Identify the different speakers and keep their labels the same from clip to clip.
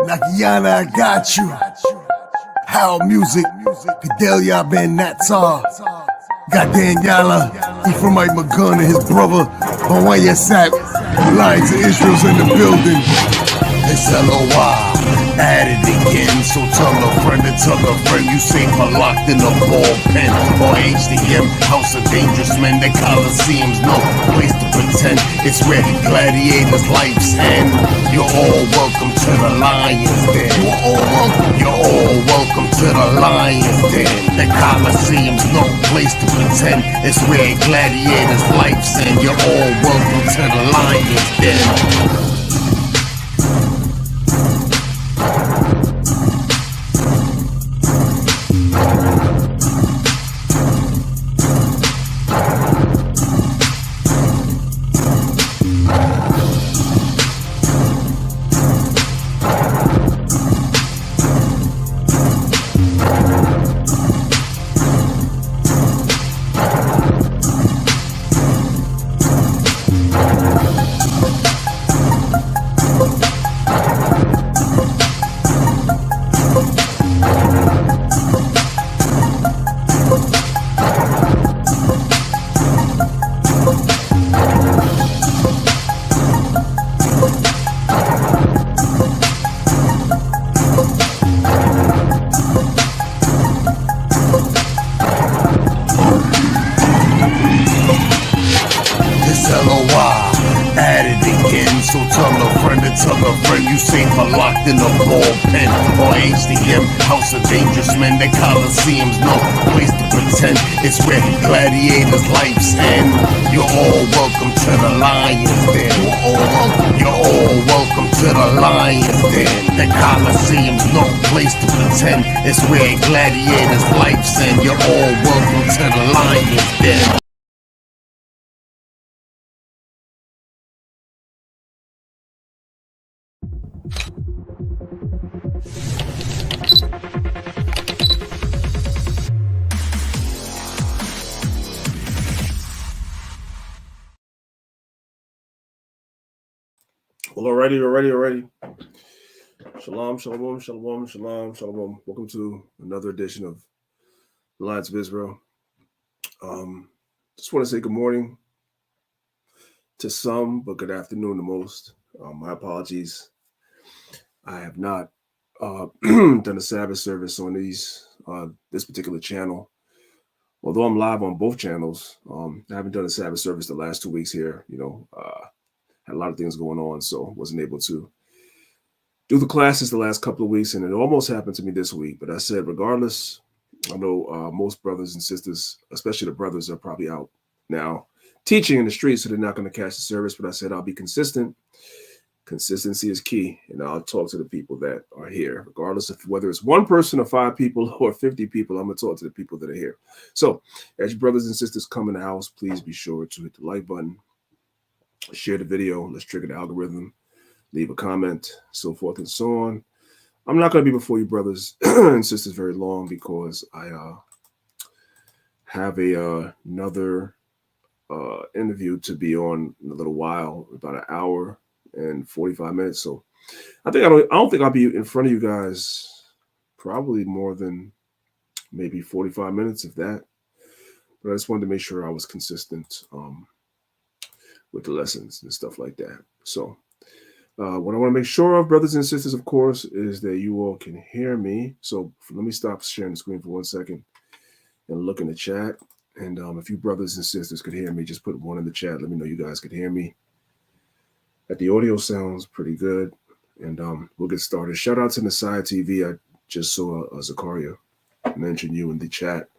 Speaker 1: Danyaahla, I got you. How music, Danyaahla Ben Natsar. Got Danyaahla, he from Mike McGunn and his brother, Hawaiian Sap. Lions of Israel's in the building. It's LOY. At it again, so tell a friend to tell a friend you safe or locked in a ballpen or HDM, House of Dangerous Men. The Coliseum's no place to pretend. It's where gladiators' lives end. You're all welcome to the Lions Den. You're all welcome to the Lions Den. The Coliseum's no place to pretend. It's where gladiators' lives end. You're all welcome to the Lions Den. So tell a friend to tell a friend you safe or locked in a ballpen or HDM, House of Dangerous Men. The Coliseum's no place to pretend. It's where gladiators' lives end. You're all welcome to the Lions Den. You're all welcome to the Lions Den. The Coliseum's no place to pretend. It's where gladiators' lives end. You're all welcome to the Lions Den. Well, alrighty. Shalom. Welcome to another edition of the Lions of Israel. Just want to say good morning to some, but good afternoon to most. My apologies. I have not done a Sabbath service on this particular channel. Although I'm live on both channels, I haven't done a Sabbath service the last 2 weeks here. Had a lot of things going on, so wasn't able to do the classes the last couple of weeks, and it almost happened to me this week. But I said, regardless, I know most brothers and sisters, especially the brothers, are probably out now teaching in the streets, so they're not going to catch the service. But I said I'll be consistent. Consistency is key, and I'll talk to the people that are here, regardless of whether it's one person or 5 people or 50 people. I'm going to talk to the people that are here. So, as your brothers and sisters come in the house, please be sure to hit the like button, share the video. Let's trigger the algorithm. Leave a comment, so forth and so on. I'm not going to be before you brothers and sisters very long because I have another interview to be on in a little while, about an hour and 45 minutes. So I don't think I'll be in front of you guys probably more than maybe 45 minutes, if that. But I just wanted to make sure I was consistent with the lessons and stuff like that. So what I want to make sure of, brothers and sisters, of course, is that you all can hear me. So let me stop sharing the screen for 1 second and look in the chat. And if you brothers and sisters could hear me, just put 1 in the chat. Let me know you guys could hear me. That the audio sounds pretty good. And we'll get started. Shout out to Nasai TV. I just saw Zakaria mention you in the chat.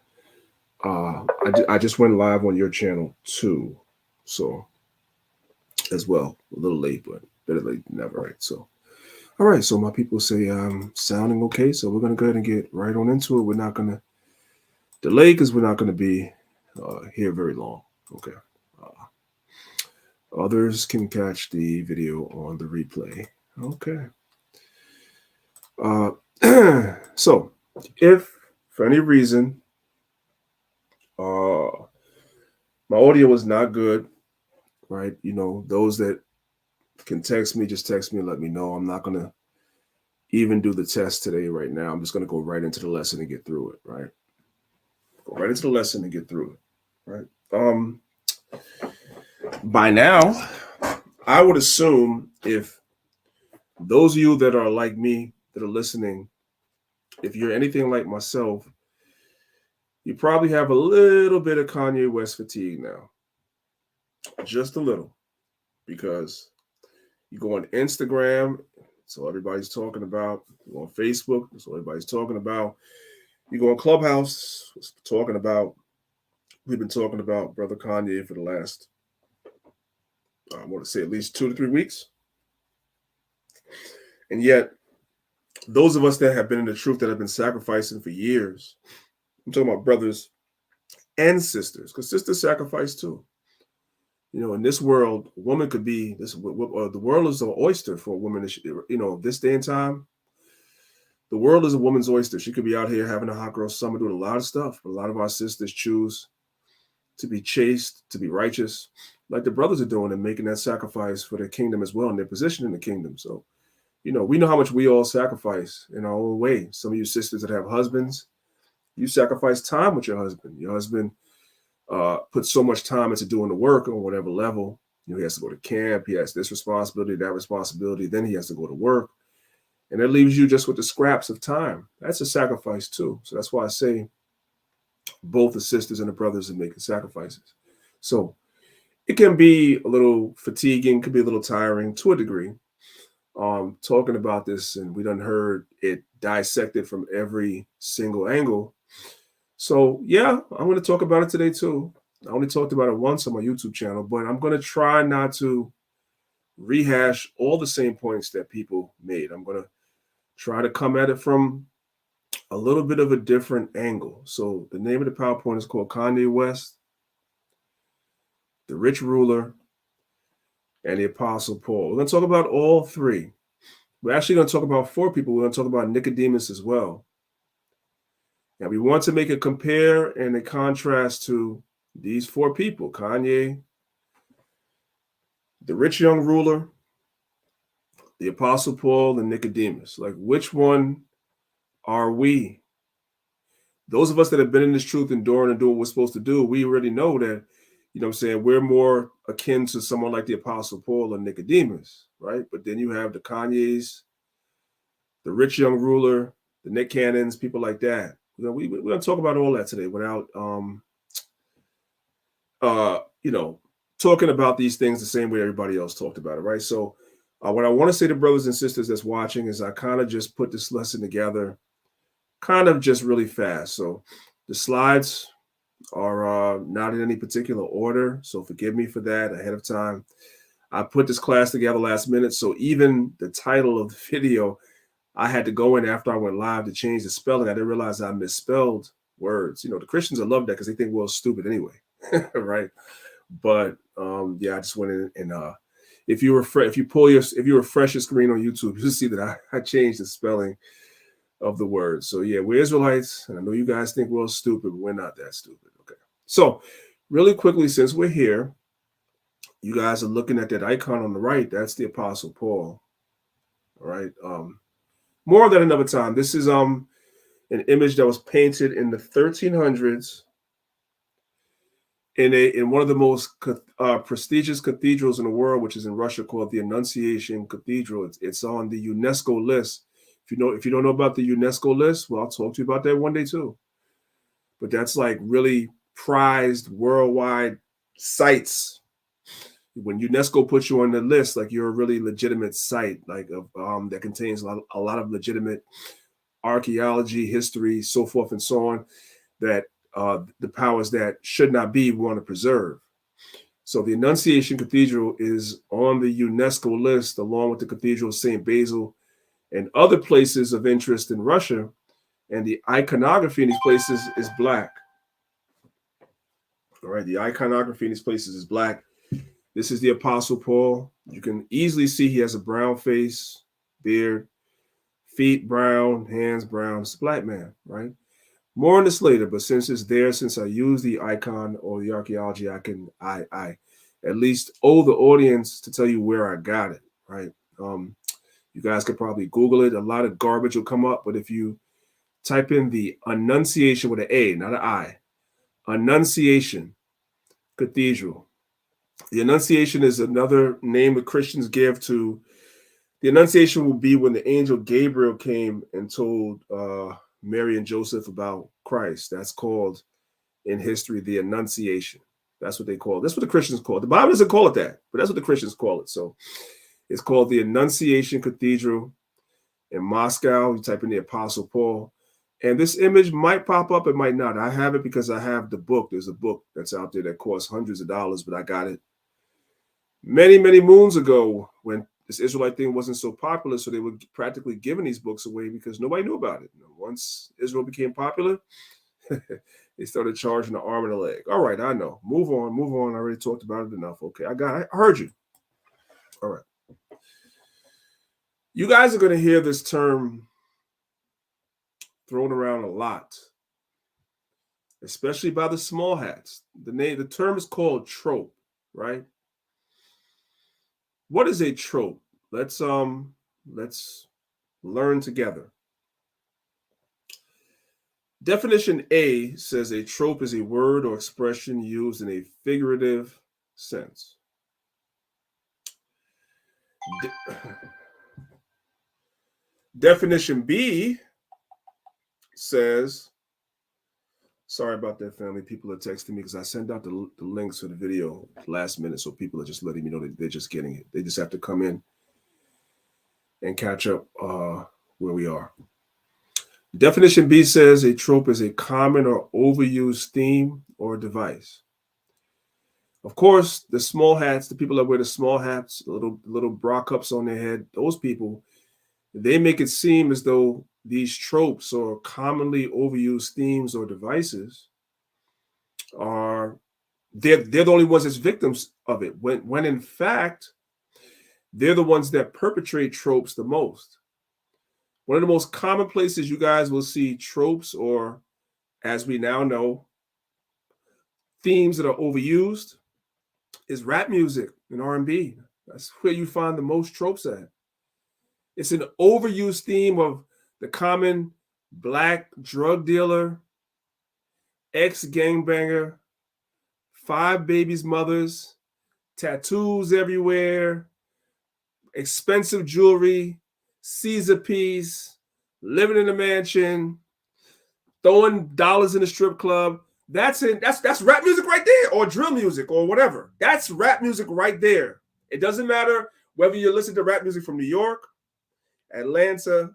Speaker 1: I just went live on your channel too. So as well, a little late, but better late than never, right? So, all right. So my people say I'm sounding okay. So we're going to go ahead and get right on into it. We're not going to delay because we're not going to be here very long. Okay. Others can catch the video on the replay. Okay. So if for any reason my audio is not good, right? Those that can text me, just text me and let me know. I'm not going to even do the test today right now. I'm just going to go right into the lesson and get through it, right? Go right into the lesson and get through it, right? By now, I would assume if those of you that are like me that are listening, if you're anything like myself, you probably have a little bit of Kanye West fatigue now, just a little, because you go on Instagram, so everybody's talking about. You go on Facebook, so everybody's talking about. You go on Clubhouse, talking about. We've been talking about Brother Kanye for the last, I want to say at least 2 to 3 weeks, and yet those of us that have been in the truth that have been sacrificing for years. I'm talking about brothers and sisters, because sisters sacrifice too. You know, in this world, a woman could be this. The world is an oyster for a woman. You know, this day and time, the world is a woman's oyster. She could be out here having a hot girl summer, doing a lot of stuff. But a lot of our sisters choose to be chaste, to be righteous, like the brothers are doing, and making that sacrifice for their kingdom as well, and their position in the kingdom. So, you know, we know how much we all sacrifice in our own way. Some of you sisters that have husbands, you sacrifice time with your husband. Your husband put so much time into doing the work on whatever level. You know, he has to go to camp. He has this responsibility, that responsibility. Then he has to go to work. And that leaves you just with the scraps of time. That's a sacrifice too. So that's why I say both the sisters and the brothers are making sacrifices. So it can be a little fatiguing, could be a little tiring to a degree. Talking about this, and we done heard it dissected from every single angle. So yeah, I'm going to talk about it today too. I only talked about it once on my YouTube channel, but I'm going to try not to rehash all the same points that people made. I'm going to try to come at it from a little bit of a different angle. So the name of the PowerPoint is called Kanye West, the Rich Ruler, and the Apostle Paul. We're going to talk about all three. We're actually going to talk about 4 people. We're going to talk about Nicodemus as well. Now, we want to make a compare and a contrast to these 4 people: Kanye, the rich young ruler, the Apostle Paul, and Nicodemus. Like, which one are we? Those of us that have been in this truth, enduring and doing what we're supposed to do, we already know that, you know what I'm saying, we're more akin to someone like the Apostle Paul or Nicodemus, right? But then you have the Kanyes, the rich young ruler, the Nick Cannons, people like that. You know, we're going to talk about all that today without, you know, talking about these things the same way everybody else talked about it, right? So what I want to say to brothers and sisters that's watching is I kind of just put this lesson together kind of just really fast. So the slides are not in any particular order, so forgive me for that ahead of time. I put this class together last minute, so even the title of the video, I had to go in after I went live to change the spelling. I didn't realize I misspelled words. You know, the Christians will love that because they think we're stupid anyway, right? But yeah, I just went in and if you refresh your screen on YouTube, you'll see that I changed the spelling of the word. So yeah, we're Israelites, and I know you guys think we're stupid, but we're not that stupid. Okay. So really quickly, since we're here, you guys are looking at that icon on the right. That's the Apostle Paul. All right. More of that another time. This is an image that was painted in the 1300s in one of the most prestigious cathedrals in the world, which is in Russia, called the Annunciation Cathedral. It's on the UNESCO list. If you don't know about the UNESCO list, well, I'll talk to you about that one day too. But that's like really prized worldwide sites. When UNESCO puts you on the list, like you're a really legitimate site, like that contains a lot of legitimate archaeology, history, so forth and so on, that the powers that should not be want to preserve. So the Annunciation Cathedral is on the UNESCO list, along with the Cathedral of St. Basil and other places of interest in Russia. And the iconography in these places is black. All right, the iconography in these places is black. This is the Apostle Paul. You can easily see he has a brown face, beard, feet brown, hands brown. It's a black man, right? More on this later, but since it's there, since I use the icon or the archaeology, I at least owe the audience to tell you where I got it, right? You You guys could probably Google it. A lot of garbage will come up, but if you type in the Annunciation with an A, not an I, Annunciation Cathedral. The Annunciation is another name that Christians give to. The Annunciation will be when the angel Gabriel came and told Mary and Joseph about Christ. That's called in history the Annunciation. That's what they call it. That's what the Christians call it. The Bible doesn't call it that, but that's what the Christians call it. So it's called the Annunciation Cathedral in Moscow. You type in the Apostle Paul. And this image might pop up, it might not. I have it because I have the book. There's a book that's out there that costs hundreds of dollars, but I got it many, many moons ago when this Israelite thing wasn't so popular. So they were practically giving these books away because nobody knew about it. Once Israel became popular, they started charging the arm and the leg. All right, I know. Move on. I already talked about it enough. Okay, I heard you. All right. You guys are going to hear this term thrown around a lot, especially by the small hats. The term is called trope, right? What is a trope? Let's learn together. Definition A says a trope is a word or expression used in a figurative sense. Definition B says, sorry about that, family. People are texting me because I sent out the links for the video last minute, so people are just letting me know that they're just getting it. They just have to come in and catch up where we are. Definition B says a trope is a common or overused theme or device. Of course, the small hats, the people that wear the small hats, little bra cups on their head, those people, they make it seem as though these tropes or commonly overused themes or devices they're the only ones that's victims of it, when in fact they're the ones that perpetrate tropes the most. One of the most common places you guys will see tropes, or as we now know, themes that are overused, is rap music and R&B. That's where you find the most tropes at. It's an overused theme of the common black drug dealer, ex-gangbanger, 5 babies' mothers, tattoos everywhere, expensive jewelry, Caesar piece, living in a mansion, throwing dollars in a strip club. That's rap music right there, or drill music, or whatever. That's rap music right there. It doesn't matter whether you listen to rap music from New York, Atlanta,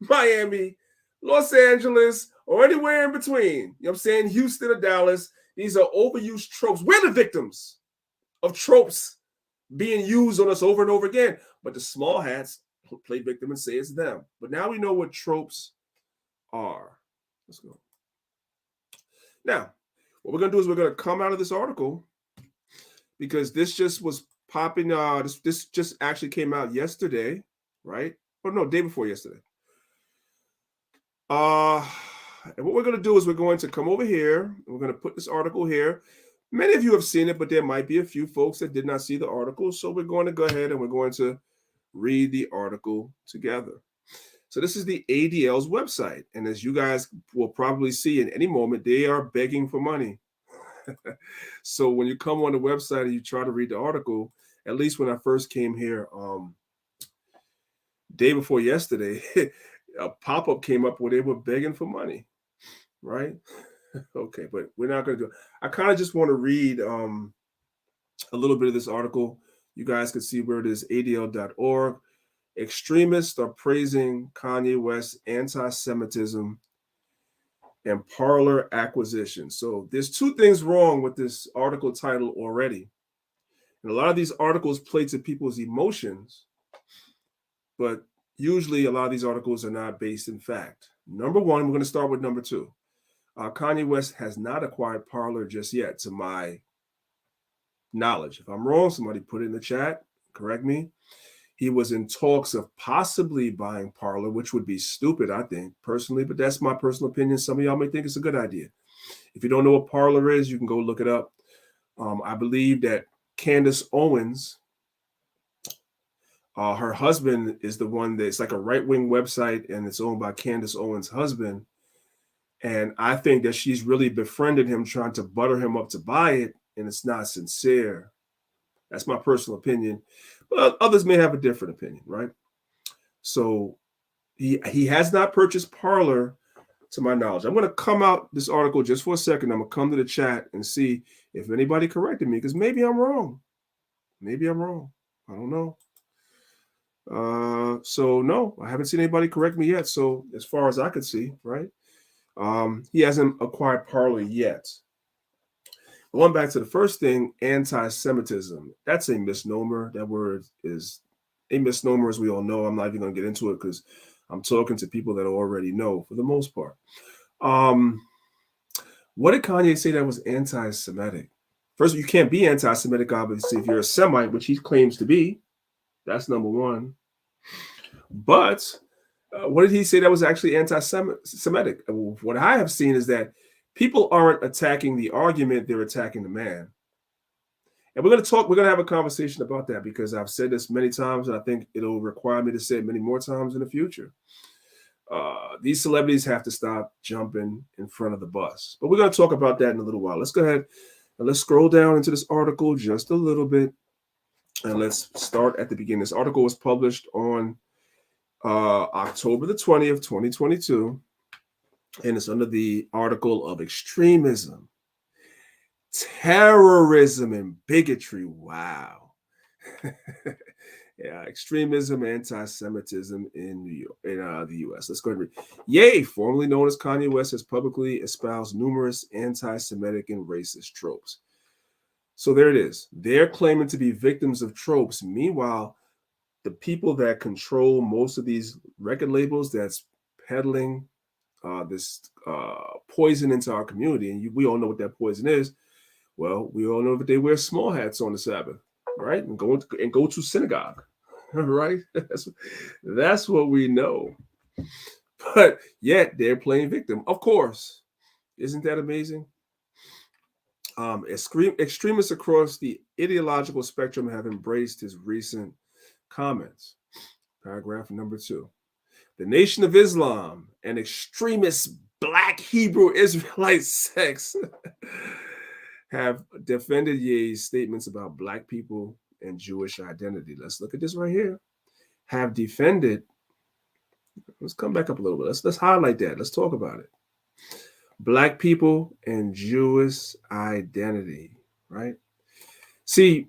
Speaker 1: Miami, Los Angeles, or anywhere in between. You know what I'm saying? Houston or Dallas. These are overused tropes. We're the victims of tropes being used on us over and over again. But the small hats play victim and say it's them. But now we know what tropes are. Let's go. Now, what we're going to do is we're going to come out of this article because this just was popping. This just actually came out yesterday, right? Oh, no, day before yesterday. And what we're going to do is we're going to come over here. And we're going to put this article here. Many of you have seen it, but there might be a few folks that did not see the article. So we're going to go ahead and we're going to read the article together. So this is the ADL's website. And as you guys will probably see in any moment, they are begging for money. So when you come on the website and you try to read the article, at least when I first came here, day before yesterday, a pop-up came up where they were begging for money, right? Okay, but we're not going to do it. I kind of just want to read a little bit of this article. You guys can see where it is, adl.org. Extremists are praising Kanye West's anti-Semitism and parlor acquisition. So there's two things wrong with this article title already. And a lot of these articles play to people's emotions, but usually a lot of these articles are not based in fact. Number one, we're going to start with number two. Kanye West has not acquired Parler just yet, to my knowledge. If I'm wrong, somebody put it in the chat, correct me. He was in talks of possibly buying Parler, which would be stupid, I think, personally, but that's my personal opinion. Some of y'all may think it's a good idea. If you don't know what Parler is, you can go look it up. I believe that Candace Owens Her husband is the one that's like a right-wing website, and it's owned by Candace Owens' husband. And I think that she's really befriended him, trying to butter him up to buy it, and it's not sincere. That's my personal opinion. But others may have a different opinion, right? So he has not purchased Parler, to my knowledge. I'm going to come out this article just for a second. I'm going to come to the chat and see if anybody corrected me, because maybe I'm wrong. Maybe I'm wrong. I don't know. So no, I haven't seen anybody correct me yet. So as far as I could see, right? He hasn't acquired Parler yet. Going back to the first thing, anti-Semitism. That's a misnomer. That word is a misnomer, as we all know. I'm not even going to get into it because I'm talking to people that already know for the most part. What did Kanye say that was anti-Semitic? First, you can't be anti-Semitic, obviously, if you're a Semite, which he claims to be. That's number one. But what did he say that was actually anti-Semitic? What I have seen is that people aren't attacking the argument, they're attacking the man. And we're going to have a conversation about that, because I've said this many times, and I think it'll require me to say it many more times in the future. These celebrities have to stop jumping in front of the bus. But we're going to talk about that in a little while. Let's go ahead and let's scroll down into this article just a little bit. And let's start at the beginning. This article was published on October the 20th, 2022. And it's under the article of extremism, terrorism, and bigotry. Wow. Yeah, extremism, anti-Semitism in New York, in the U.S. Let's go ahead and read. Ye, formerly known as Kanye West, has publicly espoused numerous anti-Semitic and racist tropes. So there it is. They're claiming to be victims of tropes. Meanwhile, the people that control most of these record labels that's peddling this poison into our community, and we all know what that poison is. Well, we all know that they wear small hats on the Sabbath, right? And go to synagogue, right? That's what we know. But yet they're playing victim. Of course. Isn't that amazing? Extremists across the ideological spectrum have embraced his recent comments. Paragraph number 2. The Nation of Islam and extremist Black Hebrew Israelite sects have defended Ye's statements about Black people and Jewish identity. Let's look at this right here. Have defended. Let's come back up a little bit. Let's highlight that. Let's talk about it. Black people and Jewish identity, right? See,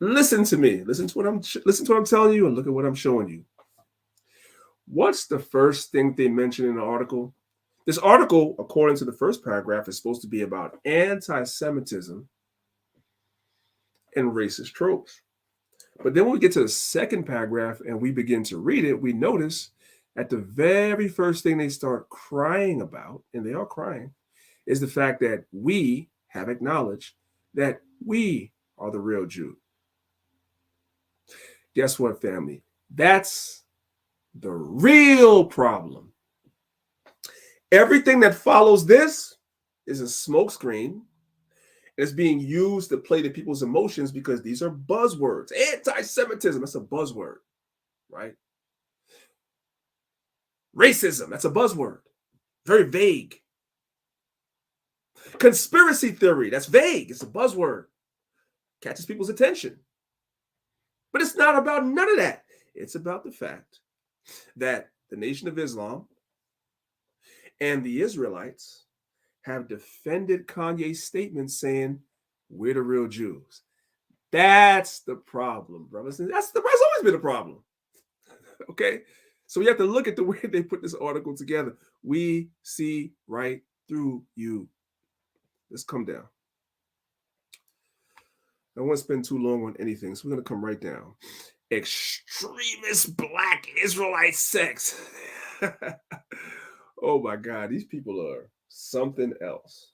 Speaker 1: listen to me. Listen to what I'm telling you, and look at what I'm showing you. What's the first thing they mention in the article? This article, according to the first paragraph, is supposed to be about anti-Semitism and racist tropes. But then when we get to the second paragraph and we begin to read it, we notice at the very first thing they start crying about, and they are crying, is the fact that we have acknowledged that we are the real Jew. Guess what, family? That's the real problem. Everything that follows this is a smokescreen. It's being used to play to people's emotions because these are buzzwords. Anti-Semitism, that's a buzzword, right? Racism, that's a buzzword. Very vague. Conspiracy theory, that's vague. It's a buzzword. Catches people's attention. But it's not about none of that. It's about the fact that the Nation of Islam and the Israelites have defended Kanye's statement saying, we're the real Jews. That's the problem, brothers. That's always been a problem. Okay? So we have to look at the way they put this article together. We see right through you. Let's come down. I don't want to spend too long on anything, so we're going to come right down. Extremist Black Israelite sects. Oh my God, these people are something else.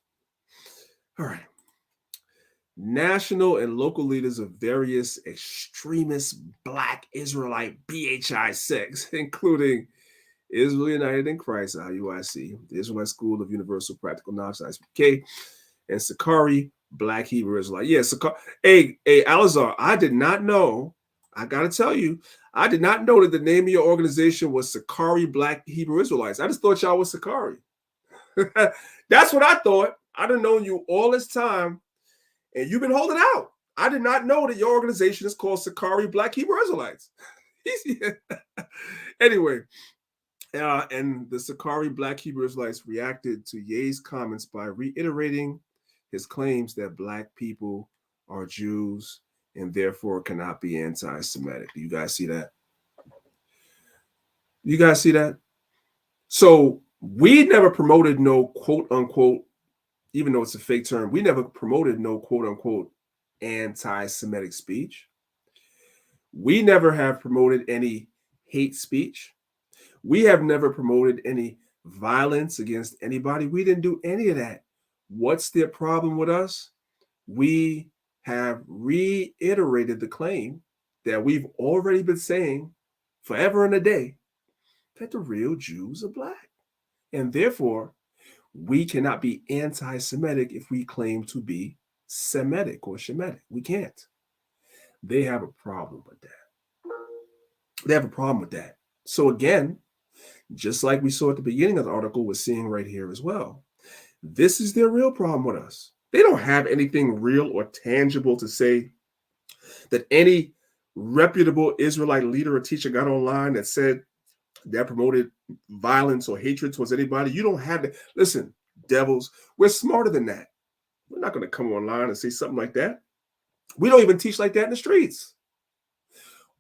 Speaker 1: All right. National and local leaders of various extremist Black Israelite BHI sects, including Israel United in Christ, IUIC, the Israelite School of Universal Practical Knowledge, ISPK, and Sakari Black Hebrew Israelite. Yeah, hey, Alazar, I did not know I got to tell you, I did not know that the name of your organization was Sakari Black Hebrew Israelites. I just thought y'all was Sakari. That's what I thought. I'd have known you all this time, and you've been holding out. I did not know that your organization is called Sakari Black Hebrew Israelites. Anyway, and the Sakari Black Hebrew Israelites reacted to Ye's comments by reiterating his claims that Black people are Jews and therefore cannot be anti-Semitic. Do you guys see that? You guys see that? So we never promoted no quote unquote, even though it's a fake term, we never promoted no quote unquote anti-Semitic speech. We never have promoted any hate speech. We have never promoted any violence against anybody. We didn't do any of that. What's the problem with us? We have reiterated the claim that we've already been saying forever and a day, that the real Jews are Black. And therefore, we cannot be anti-Semitic if we claim to be Semitic or Shemitic. We can't. They have a problem with that. They have a problem with that. So again, just like we saw at the beginning of the article, we're seeing right here as well. This is their real problem with us. They don't have anything real or tangible to say that any reputable Israelite leader or teacher got online that said that promoted violence or hatred towards anybody. You don't have that. Listen, devils, we're smarter than that. We're not going to come online and say something like that. We don't even teach like that in the streets.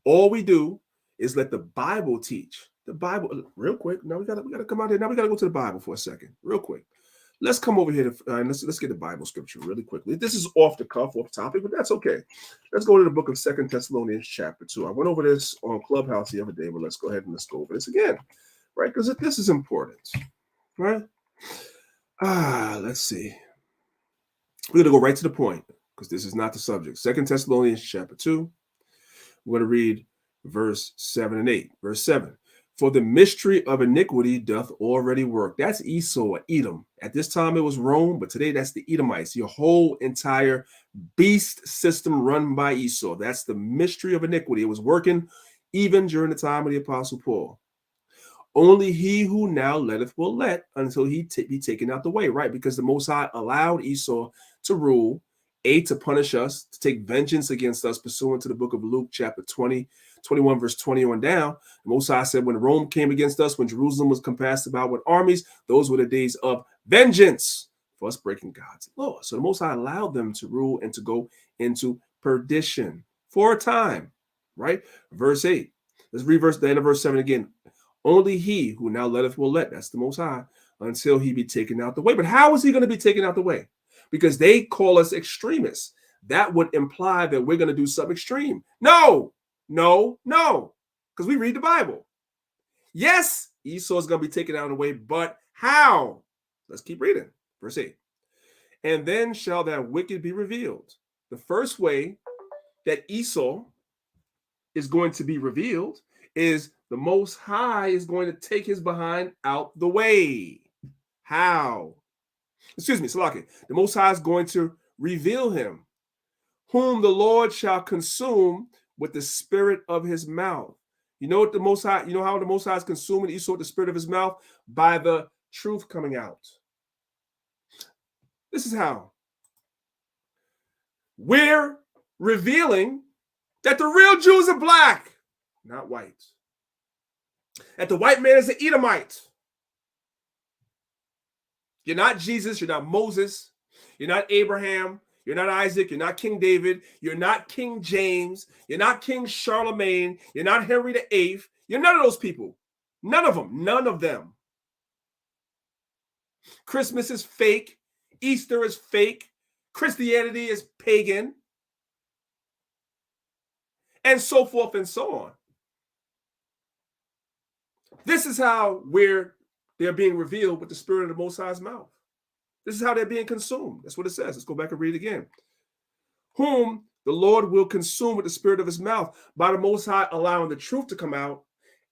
Speaker 1: All we do is let the Bible teach. The Bible, real quick. Now we gotta come out here. Now we gotta go to the Bible for a second, real quick. Let's come over here and let's get the Bible scripture really quickly. This is off the cuff, off topic, but that's okay. Let's go to the book of 2 Thessalonians chapter 2. I went over this on Clubhouse the other day, but let's go ahead and let's go over this again, right? Because this is important, right? Let's see. We're gonna go right to the point because this is not the subject. 2 Thessalonians chapter 2. We're gonna read verse 7 and 8. Verse 7. For the mystery of iniquity doth already work. That's Esau, Edom. At this time it was Rome, but today that's the Edomites. Your whole entire beast system run by Esau. That's the mystery of iniquity. It was working even during the time of the Apostle Paul. Only he who now letteth will let until he be taken out the way, right? Because the Most High allowed Esau to rule, to punish us, to take vengeance against us, pursuant to the book of Luke, chapter 20, 21, verse 20 on down. The Most High said, when Rome came against us, when Jerusalem was compassed about with armies, those were the days of vengeance for us breaking God's law. So the Most High allowed them to rule and to go into perdition for a time, right? Verse 8. Let's read the end of verse 7 again. Only he who now letteth will let, that's the Most High, until he be taken out the way. But how is he going to be taken out the way? Because they call us extremists. That would imply that we're going to do something extreme. No, because we read the Bible. Yes, Esau is going to be taken out of the way, but how? Let's keep reading. Verse 8. And then shall that wicked be revealed. The first way that Esau is going to be revealed is the Most High is going to take his behind out the way. How? Excuse me, Salaki. The Most High is going to reveal him, whom the Lord shall consume with the spirit of his mouth. You know what the Most High, you know how the Most High is consuming Esau with the spirit of his mouth? By the truth coming out. This is how. We're revealing that the real Jews are Black, not white. That the white man is an Edomite. You're not Jesus, you're not Moses, you're not Abraham, you're not Isaac, you're not King David, you're not King James, you're not King Charlemagne, you're not Henry VIII, you're none of those people. None of them. Christmas is fake, Easter is fake, Christianity is pagan, and so forth and so on. This is how they're being revealed with the spirit of the Most High's mouth. This is how they're being consumed. That's what it says. Let's go back and read it again. Whom the Lord will consume with the spirit of his mouth, by the Most High allowing the truth to come out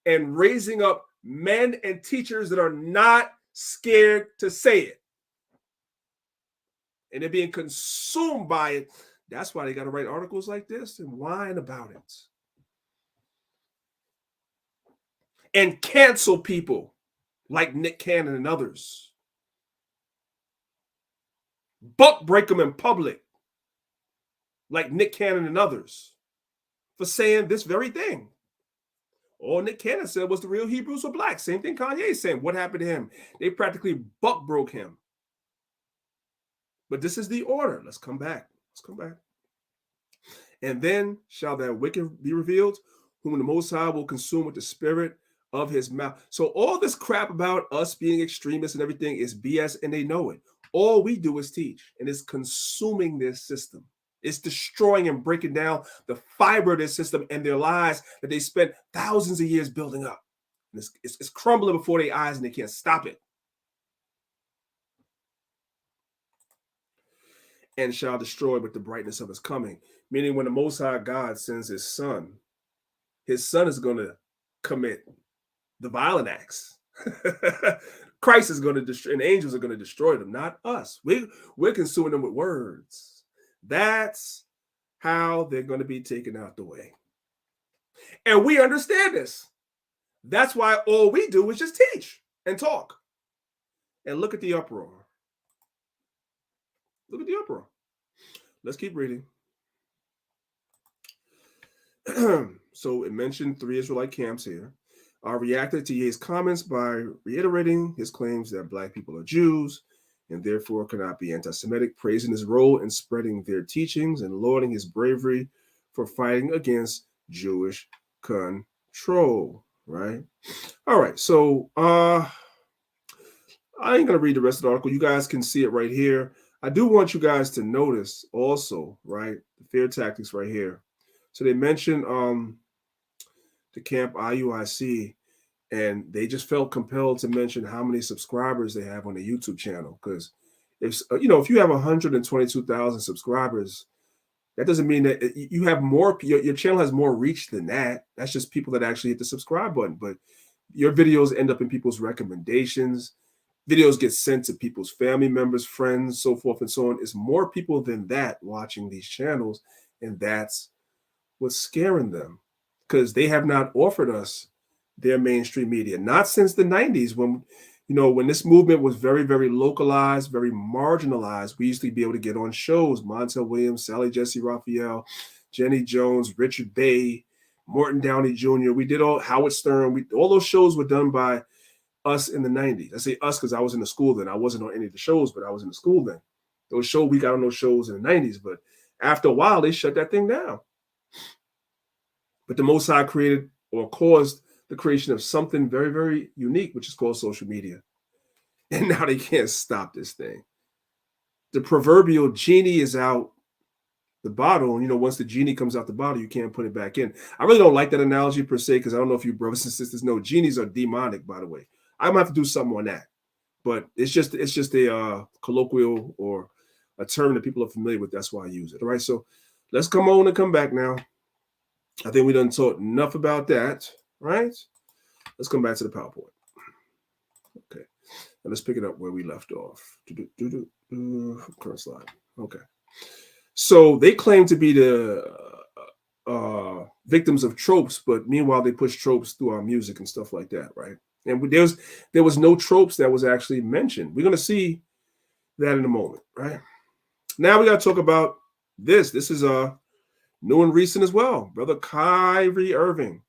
Speaker 1: and raising up men and teachers that are not scared to say it. And they're being consumed by it. That's why they got to write articles like this and whine about it. and cancel people like Nick Cannon and others. Buck break them in public like Nick Cannon and others for saying this very thing. All Nick Cannon said was the real Hebrews were black. Same thing Kanye saying. What happened to him? They practically buck broke him. But this is the order. Let's come back. And then shall that wicked be revealed, whom the Most High will consume with the spirit of his mouth. So all this crap about us being extremists and everything is BS, and they know it. All we do is teach, and it's consuming their system. It's destroying and breaking down the fiber of their system and their lies that they spent thousands of years building up. And it's crumbling before their eyes, and they can't stop it. And shall destroy with the brightness of his coming. Meaning when the Most High God sends his son is going to commit the violent acts. Christ is going to destroy, and angels are going to destroy them, not us. We're consuming them with words. That's how they're going to be taken out the way. And we understand this. That's why all we do is just teach and talk. And look at the uproar. Look at the uproar. Let's keep reading. So it mentioned 3 Israelite camps here. Reacted to Ye's comments by reiterating his claims that black people are Jews and therefore cannot be anti-Semitic, praising his role in spreading their teachings and lauding his bravery for fighting against Jewish control, right? All right, so I ain't going to read the rest of the article. You guys can see it right here. I do want you guys to notice also, right, the fear tactics right here. So they mentioned the camp IUIC, and they just felt compelled to mention how many subscribers they have on the YouTube channel. Because if you have 122,000 subscribers, that doesn't mean that you have more. Your channel has more reach than that. That's just people that actually hit the subscribe button. But your videos end up in people's recommendations. Videos get sent to people's family members, friends, so forth and so on. It's more people than that watching these channels, and that's what's scaring them, because they have not offered us their mainstream media, not since the 90s when this movement was very, very localized, very marginalized. We used to be able to get on shows: Montel Williams, Sally Jesse Raphael, Jenny Jones, Richard Bay, Morton Downey Jr. We did Howard Stern. All those shows were done by us in the 90s. I say us because I was in the school then. I wasn't on any of the shows, but I was in the school then. We got on those shows in the 90s, but after a while, they shut that thing down. But the Most High created or caused the creation of something very, very unique, which is called social media. And now they can't stop this thing. The proverbial genie is out the bottle. And, once the genie comes out the bottle, you can't put it back in. I really don't like that analogy per se, because I don't know if you brothers and sisters know, genies are demonic, by the way. I might have to do something on that. But it's just a colloquial or a term that people are familiar with. That's why I use it. All right, so let's come back now. I think we done talked enough about that, right? Let's come back to the PowerPoint. Okay, and let's pick it up where we left off. Current slide. Okay. So they claim to be the victims of tropes, but meanwhile they push tropes through our music and stuff like that, right? And there was no tropes that was actually mentioned. We're going to see that in a moment, right? Now we got to talk about this. This is new and recent as well. Brother Kyrie Irving.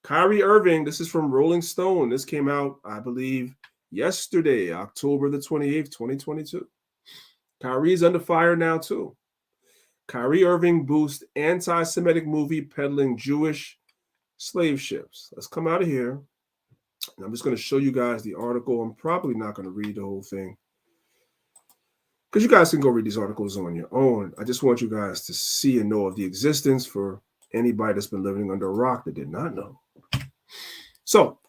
Speaker 1: Kyrie Irving, this is from Rolling Stone. This came out, I believe, yesterday, October the 28th, 2022. Kyrie's under fire now, too. Kyrie Irving boosts anti-Semitic movie peddling Jewish slave ships. Let's come out of here. And I'm just going to show you guys the article. I'm probably not going to read the whole thing, because you guys can go read these articles on your own. I just want you guys to see and know of the existence for anybody that's been living under a rock that did not know. So,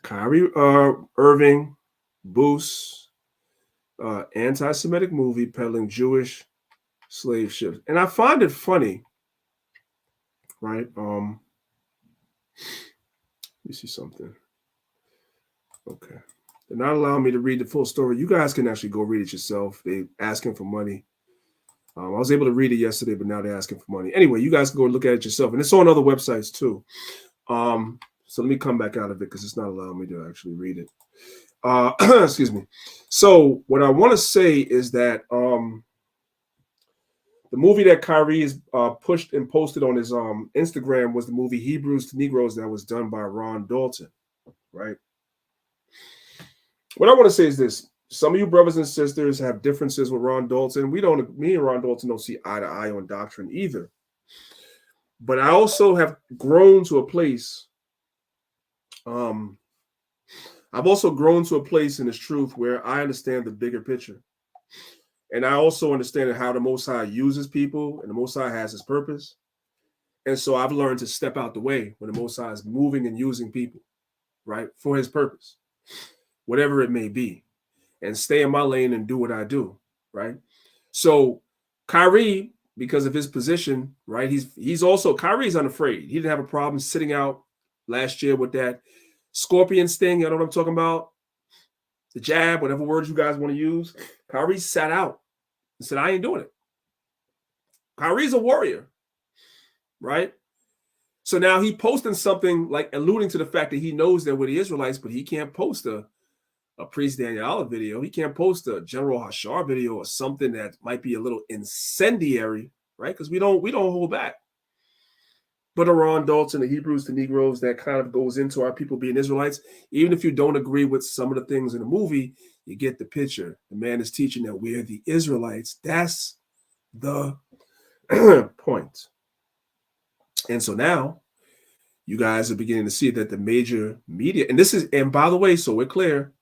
Speaker 1: Kyrie Irving boosts anti-Semitic movie peddling Jewish slave ships. And I find it funny, right? Let me see something. Okay. They're not allowing me to read the full story. You guys can actually go read it yourself. They asking for money. I was able to read it yesterday, but now they're asking for money. Anyway, you guys can go and look at it yourself. And it's on other websites too. So let me come back out of it because it's not allowing me to actually read it. Excuse me. So what I want to say is that the movie that Kyrie is pushed and posted on his Instagram was the movie Hebrews to Negroes that was done by Ron Dalton, right? What I want to say is this. Some of you brothers and sisters have differences with Ron Dalton. Me and Ron Dalton don't see eye to eye on doctrine either. But I also have grown to a place. I've also grown to a place in this truth where I understand the bigger picture. And I also understand how the Most High uses people and the Most High has his purpose. And so I've learned to step out the way when the Most High is moving and using people, right, for his purpose, whatever it may be, and stay in my lane and do what I do, right? So Kyrie, because of his position, right, Kyrie's unafraid. He didn't have a problem sitting out last year with that scorpion sting. You know what I'm talking about? The jab, whatever words you guys want to use. Kyrie sat out and said, I ain't doing it. Kyrie's a warrior, right? So now he posting something like alluding to the fact that he knows that we're the Israelites, but he can't post a priest Danyaahla video. He can't post a General Hashar video or something that might be a little incendiary, right? Because we don't hold back. But Ron Dalton, the Hebrews to Negroes, that kind of goes into our people being Israelites. Even if you don't agree with some of the things in the movie, you get the picture. The man is teaching that we're the Israelites. That's the point. And so now you guys are beginning to see that the major media, and by the way, so we're clear,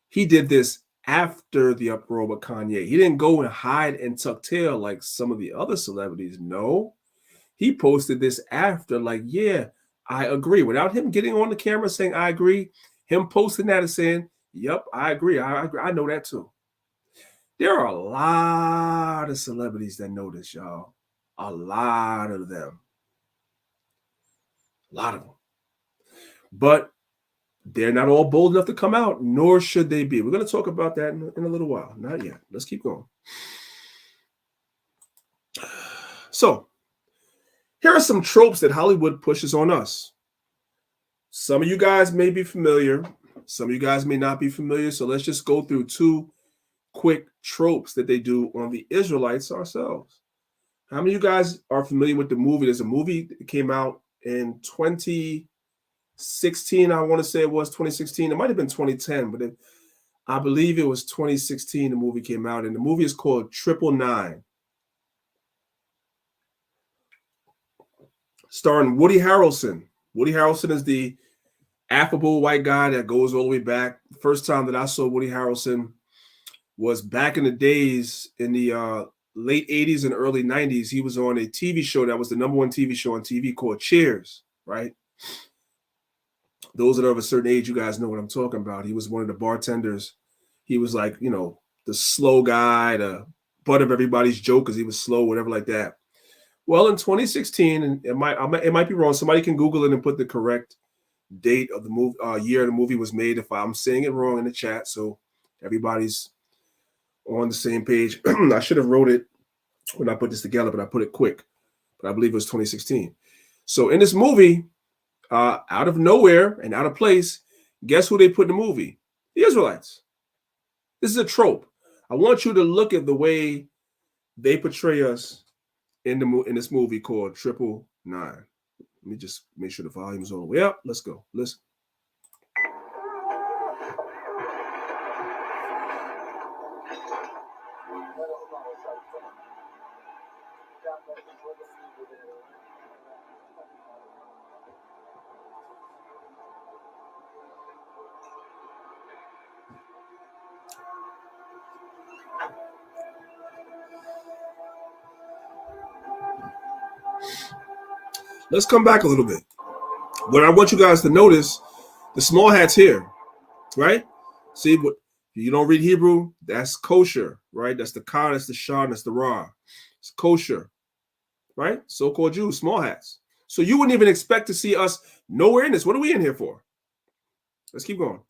Speaker 1: he did this after the uproar with Kanye. He didn't go and hide and tuck tail like some of the other celebrities. No, he posted this after, like, yeah, I agree. Without him getting on the camera saying, I agree, him posting that and saying, yep, I agree. I agree. I know that too. There are a lot of celebrities that know this, y'all. A lot of them. A lot of them. But they're not all bold enough to come out, nor should they be. We're going to talk about that in a little while. Not yet. Let's keep going. So, here are some tropes that Hollywood pushes on us. Some of you guys may be familiar. Some of you guys may not be familiar. So let's just go through two quick tropes that they do on the Israelites ourselves. How many of you guys are familiar with the movie? There's a movie that came out in 2016. I want to say it was 2016. It might have been 2010, but I believe it was 2016 the movie came out. And the movie is called 999. Starring Woody Harrelson. Woody Harrelson is the affable white guy that goes all the way back. The first time that I saw Woody Harrelson was back in the days in the late 80s and early 90s. He was on a TV show that was the #1 TV show on TV called Cheers, right? Those that are of a certain age, you guys know what I'm talking about. He was one of the bartenders. He was like, the slow guy, the butt of everybody's joke because he was slow, whatever like that. Well, in 2016, and it might be wrong. Somebody can Google it and put the correct date of the movie, year the movie was made. If I'm saying it wrong in the chat, so everybody's on the same page. I should have wrote it when I put this together, but I put it quick. But I believe it was 2016. So in this movie, out of nowhere and out of place, guess who they put in the movie? The Israelites. This is a trope. I want you to look at the way they portray us in this movie called 999. Let me just make sure the volume's all the way up. Let's go. Listen. Let's come back a little bit. What I want you guys to notice, the small hats here, right? See, what you don't read Hebrew, that's kosher, right? That's the ka, that's the shah, that's the ra. It's kosher, right? So-called Jews, small hats. So you wouldn't even expect to see us nowhere in this. What are we in here for? Let's keep going.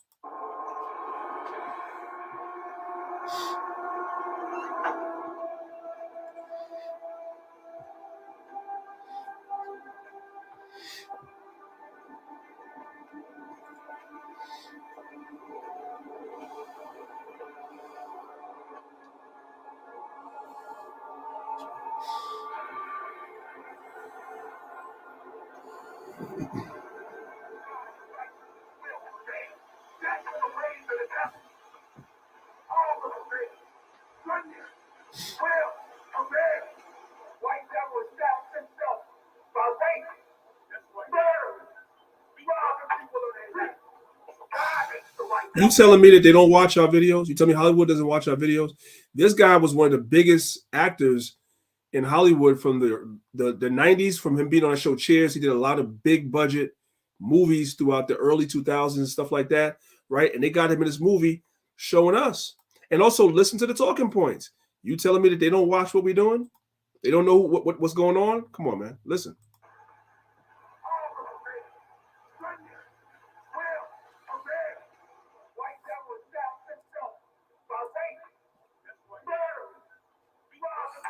Speaker 1: You telling me that they don't watch our videos? You tell me Hollywood doesn't watch our videos? This guy was one of the biggest actors in Hollywood from the 90s, from him being on the show Cheers. He did a lot of big budget movies throughout the early 2000s and stuff like that, right? And they got him in this movie showing us. And also listen to the talking points. You telling me that they don't watch what we're doing? They don't know what's going on? Come on, man. Listen.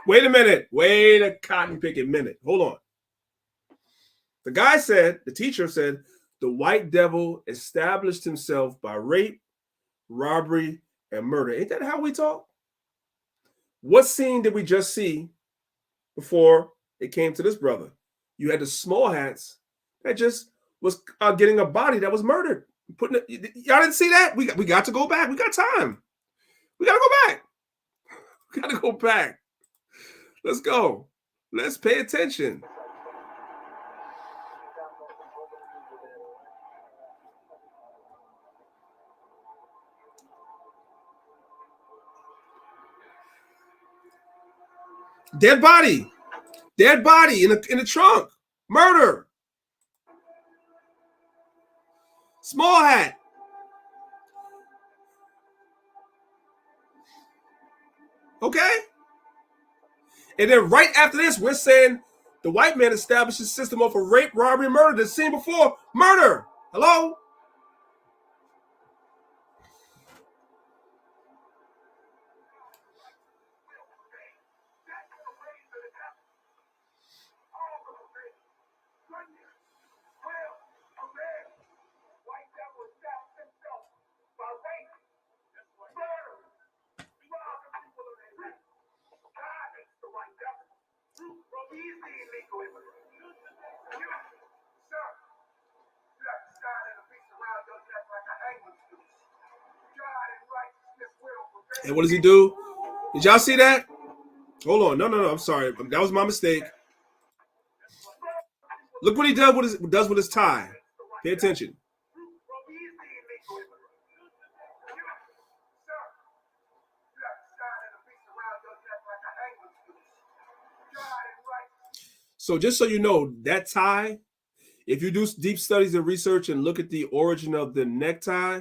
Speaker 1: Wait a minute. Wait a cotton picking minute. Hold on. The guy said, the teacher said, the white devil established himself by rape, robbery, and murder. Ain't that how we talk? What scene did we just see before it came to this brother? You had the small hats that just was getting a body that was murdered. Y'all didn't see that? We got to go back. We got time. We got to go back. We got to go back. Let's go. Let's pay attention. Dead body in the trunk. Murder. Small hat. Okay. And then right after this, we're saying the white man established a system of rape, robbery, and murder. The scene before, murder. Hello? And what does he do? Did y'all see that? Hold on. No. I'm sorry. That was my mistake. Look what he does with his tie. Pay attention. So just so you know, that tie, if you do deep studies and research and look at the origin of the necktie,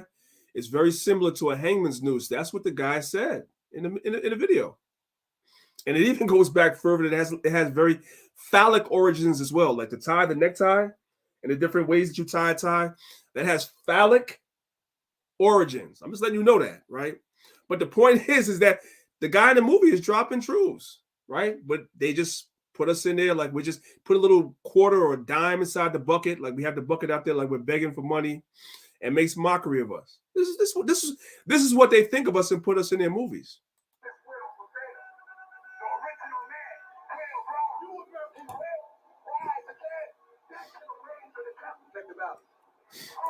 Speaker 1: it's very similar to a hangman's noose. That's what the guy said in the video. And it even goes back further. It has very phallic origins as well, like the necktie, and the different ways that you tie a tie. That has phallic origins. I'm just letting you know that, right? But the point is that the guy in the movie is dropping truths, right? But they just put us in there like we just put a little quarter or a dime inside the bucket, like we have the bucket out there, like we're begging for money, and makes mockery of us. This is what they think of us and put us in their movies.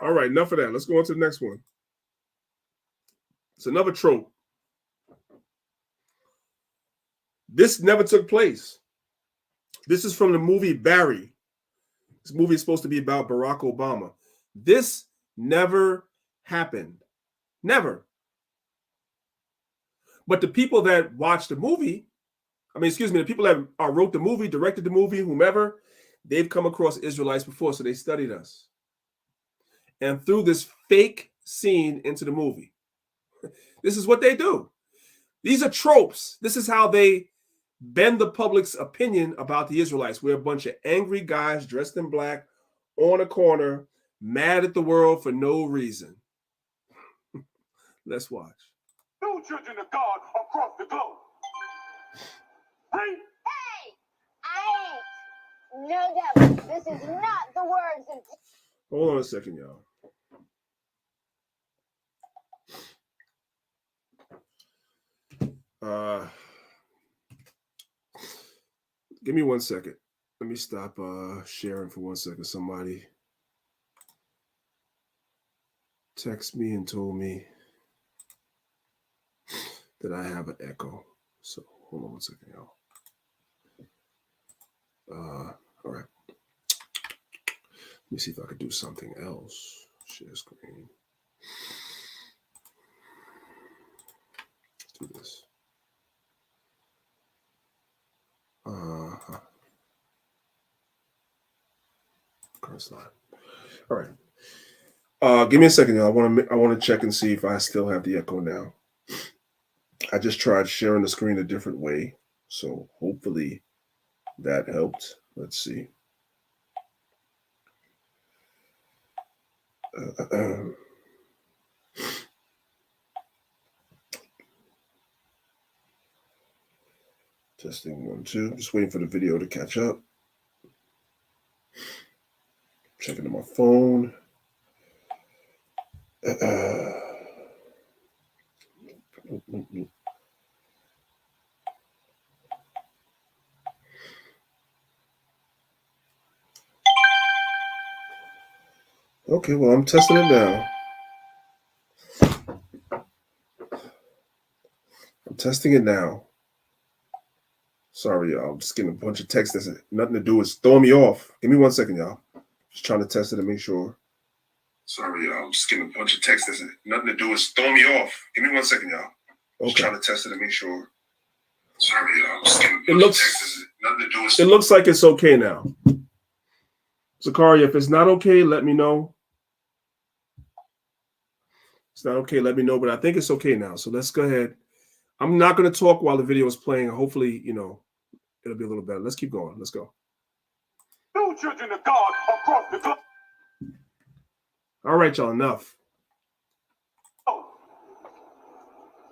Speaker 1: All right, enough of that. Let's go on to the next one. It's another trope. This never took place. This is from the movie Barry. This movie is supposed to be about Barack Obama. This never happened. Never. But the people that watched the movie, the people that wrote the movie, directed the movie, whomever, they've come across Israelites before, so they studied us. And threw this fake scene into the movie. This is what they do. These are tropes. This is how they bend the public's opinion about the Israelites. We're a bunch of angry guys dressed in black on a corner, mad at the world for no reason. Let's watch.
Speaker 2: No children of God across the globe.
Speaker 3: Hey, I ain't. No devil. This is not the words of.
Speaker 1: Hold on a second, y'all. Give me 1 second. Let me stop sharing for 1 second, somebody. texted me and told me that I have an echo. So hold on one second, y'all. All right. Let me see if I could do something else. Share screen. Let's do this. Current slide. All right. Give me a second, y'all. I want to check and see if I still have the echo now. I just tried sharing the screen a different way, so hopefully that helped. Let's see. Testing 1, 2. Just waiting for the video to catch up. Checking on my phone. Okay, well, I'm testing it now. I'm testing it now. Sorry, y'all. I'm just getting a bunch of texts that's nothing to do with throwing me off. Give me 1 second, y'all. Just trying to test it and make sure. Sorry, y'all. I'm just getting a bunch of texts that's nothing to do with throwing me off. Give me 1 second, y'all. Just trying to test it and make sure. Sorry, y'all. I'm just getting a bunch of texts that's nothing to do with. It looks like it's okay now. Zakaria, if it's not okay, let me know. It's not okay, let me know, but I think it's okay now. So let's go ahead. I'm not going to talk while the video is playing. Hopefully, it'll be a little better. Let's keep going. Let's go.
Speaker 2: No children of God across the globe.
Speaker 1: All right, y'all, enough.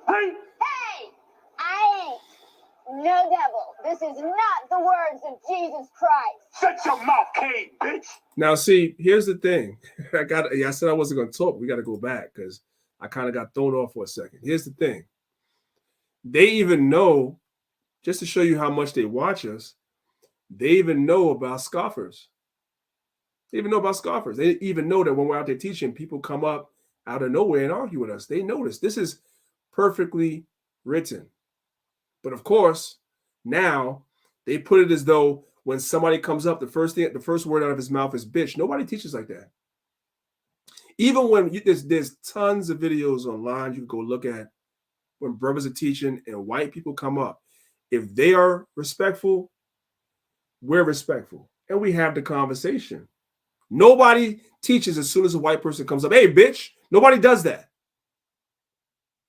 Speaker 2: Hey,
Speaker 3: I ain't no devil. This is not the words of Jesus Christ.
Speaker 2: shut your mouth, Cade, bitch.
Speaker 1: Now, see, here's the thing. I said I wasn't going to talk. We got to go back because I kind of got thrown off for a second. Here's the thing. They even know, just to show you how much they watch us, they even know about scoffers. They even know about scoffers. They even know that when we're out there teaching, people come up out of nowhere and argue with us. They know this. This is perfectly written. But of course, now they put it as though when somebody comes up, the first word out of his mouth is bitch. Nobody teaches like that. Even when there's tons of videos online you can go look at when brothers are teaching and white people come up. If they are respectful, we're respectful. And we have the conversation. Nobody teaches as soon as a white person comes up, hey, bitch. Nobody does that.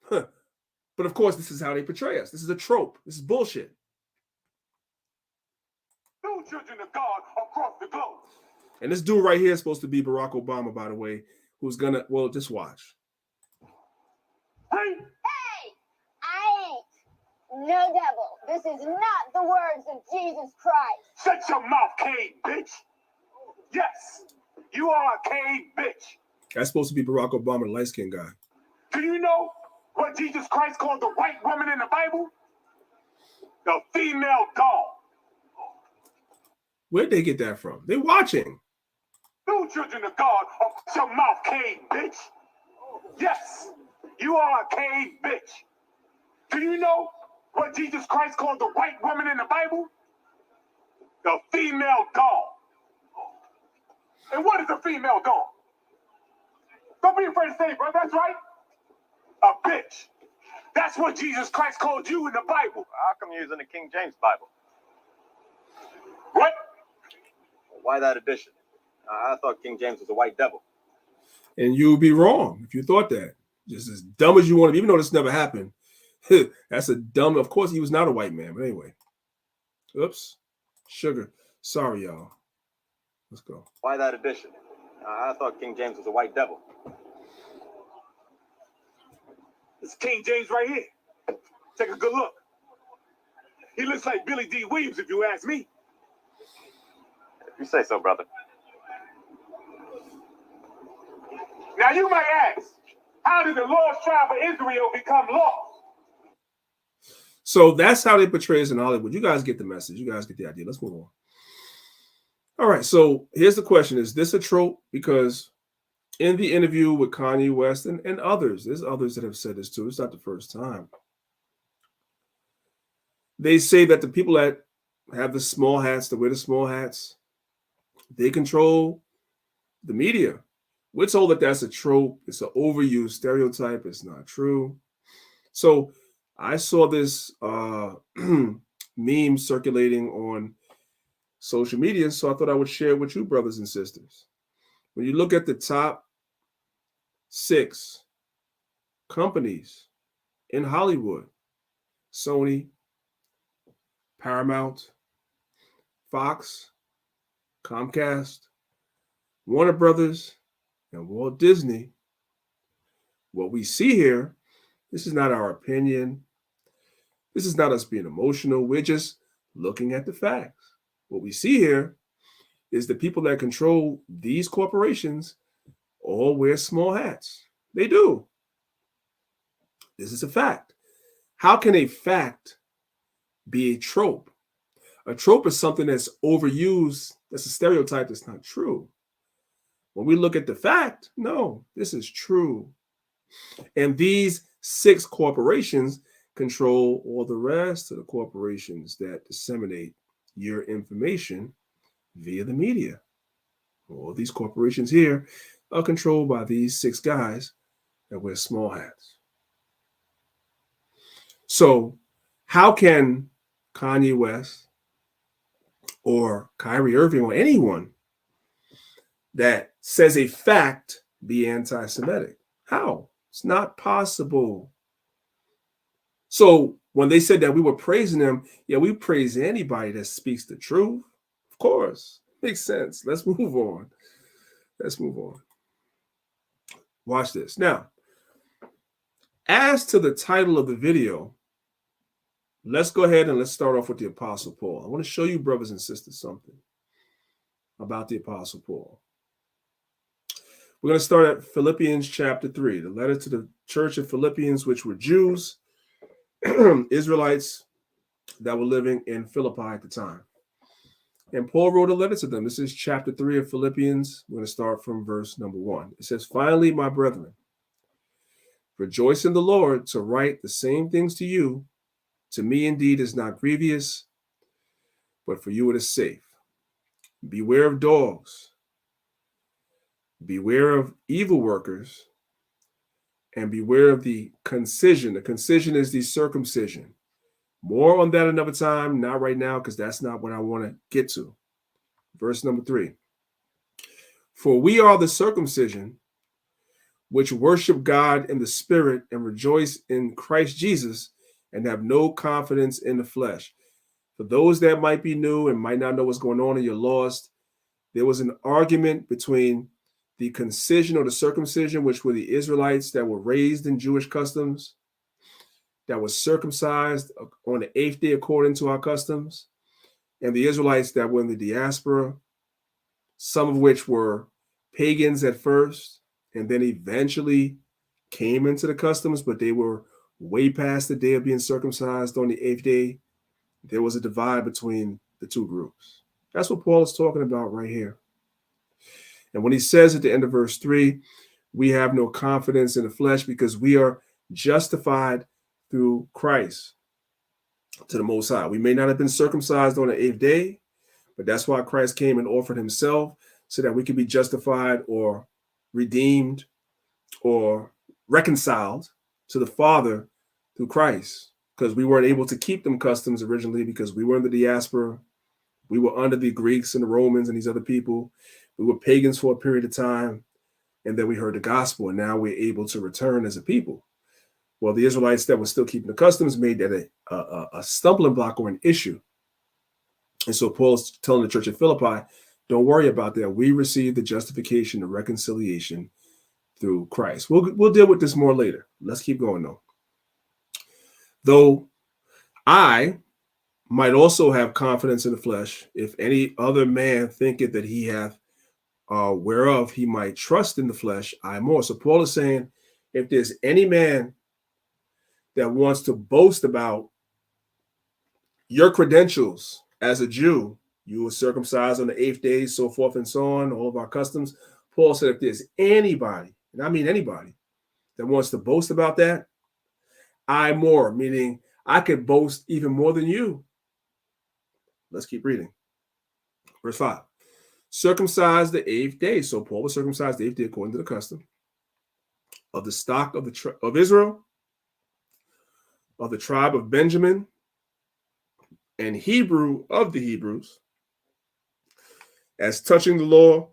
Speaker 1: Huh. But of course, this is how they portray us. This is a trope. This is bullshit.
Speaker 2: No children of God across the globe.
Speaker 1: And this dude right here is supposed to be Barack Obama, by the way, who's gonna, well, just watch.
Speaker 2: Hey,
Speaker 3: I ain't no devil. This is not the words of Jesus Christ.
Speaker 2: shut your mouth, Cade, bitch. Yes, you are a Cade, bitch.
Speaker 1: That's supposed to be Barack Obama, the light-skinned guy.
Speaker 2: Do you know what Jesus Christ called the white woman in the Bible? The female dog.
Speaker 1: Where'd they get that from? They're watching.
Speaker 2: No children of God, shut your mouth, Cade, bitch. Yes, you are a Cade, bitch. Do you know what Jesus Christ called the white woman in the Bible? The female dog. And what is a female dog? Don't be afraid to say it, bro. That's right. A bitch. That's what Jesus Christ called you in the Bible.
Speaker 4: How come you're using the King James Bible?
Speaker 2: What?
Speaker 4: Why that edition? I thought King James was a white devil.
Speaker 1: And you'd be wrong if you thought that. Just as dumb as you want to be, even though this never happened. That's a dumb, of course, he was not a white man, but anyway. Oops. Sugar. Sorry, y'all. Let's go.
Speaker 4: Why that edition? I thought King James was a white devil.
Speaker 2: This is King James right here. Take a good look. He looks like Billy D. Williams, if you ask me.
Speaker 4: If you say so, brother.
Speaker 2: Now you might ask, how did the lost tribe of Israel become lost?
Speaker 1: So that's how they portray us in Hollywood. You guys get the message. You guys get the idea. Let's move on. All right. So here's the question. Is this a trope? Because in the interview with Kanye West and others, there's others that have said this too. It's not the first time. They say that the people that have the small hats, that wear the small hats, they control the media. We're told that that's a trope. It's an overused stereotype. It's not true. So I saw this meme circulating on social media, so I thought I would share it with you, brothers and sisters. When you look at the top 6 companies in Hollywood, Sony, Paramount, Fox, Comcast, Warner Brothers, and Walt Disney, what we see here, this is not our opinion. This is not us being emotional. We're just looking at the facts. What we see here is the people that control these corporations all wear small hats. They do. This is a fact. How can a fact be a trope? A trope is something that's overused. That's a stereotype that's not true. When we look at the fact, no, this is true. And these 6 corporations control all the rest of the corporations that disseminate your information via the media. All these corporations here are controlled by these 6 guys that wear small hats. So how can Kanye West or Kyrie Irving or anyone that says a fact be anti-Semitic? How? It's not possible. So when they said that we were praising them, yeah, we praise anybody that speaks the truth. Of course. Makes sense. Let's move on. Let's move on. Watch this. Now, as to the title of the video, let's go ahead and let's start off with the Apostle Paul. I want to show you, brothers and sisters, something about the Apostle Paul. We're going to start at Philippians chapter 3, the letter to the church of Philippians, which were Jews, Israelites that were living in Philippi at the time. And Paul wrote a letter to them. This is chapter 3 of Philippians. We're going to start from verse number 1. It says, "Finally, my brethren, rejoice in the Lord. To write the same things to you, to me indeed is not grievous, but for you it is safe. Beware of dogs. Beware of evil workers, and beware of the concision." The concision is the circumcision. More on that another time, not right now, because that's not what I want to get to. Verse number 3. "For we are the circumcision, which worship God in the spirit and rejoice in Christ Jesus, and have no confidence in the flesh." For those that might be new and might not know what's going on and you're lost, there was an argument between the concision or the circumcision, which were the Israelites that were raised in Jewish customs, that was circumcised on the 8th day according to our customs, and the Israelites that were in the diaspora, some of which were pagans at first, and then eventually came into the customs, but they were way past the day of being circumcised on the 8th day. There was a divide between the two groups. That's what Paul is talking about right here. And when he says at the end of verse 3, we have no confidence in the flesh because we are justified through Christ to the Most High. We may not have been circumcised on the 8th day, but that's why Christ came and offered himself so that we could be justified or redeemed or reconciled to the Father through Christ, because we weren't able to keep them customs originally because we were in the diaspora. We were under the Greeks and the Romans and these other people. We were pagans for a period of time, and then we heard the gospel, and now we're able to return as a people. Well, the Israelites that were still keeping the customs made that a stumbling block or an issue. And so Paul's telling the church at Philippi, don't worry about that. We received the justification, the reconciliation through Christ. We'll deal with this more later. Let's keep going, though. Though I might also have confidence in the flesh, if any other man thinketh that he hath whereof he might trust in the flesh, I more. So Paul is saying, if there's any man that wants to boast about your credentials as a Jew, you were circumcised on the 8th day, so forth and so on, all of our customs, Paul said, if there's anybody, and I mean anybody, that wants to boast about that, I more, meaning I could boast even more than you. Let's keep reading. Verse 5. Circumcised the 8th day. So Paul was circumcised the 8th day according to the custom of the stock of of Israel, of the tribe of Benjamin, and Hebrew of the Hebrews, as touching the law,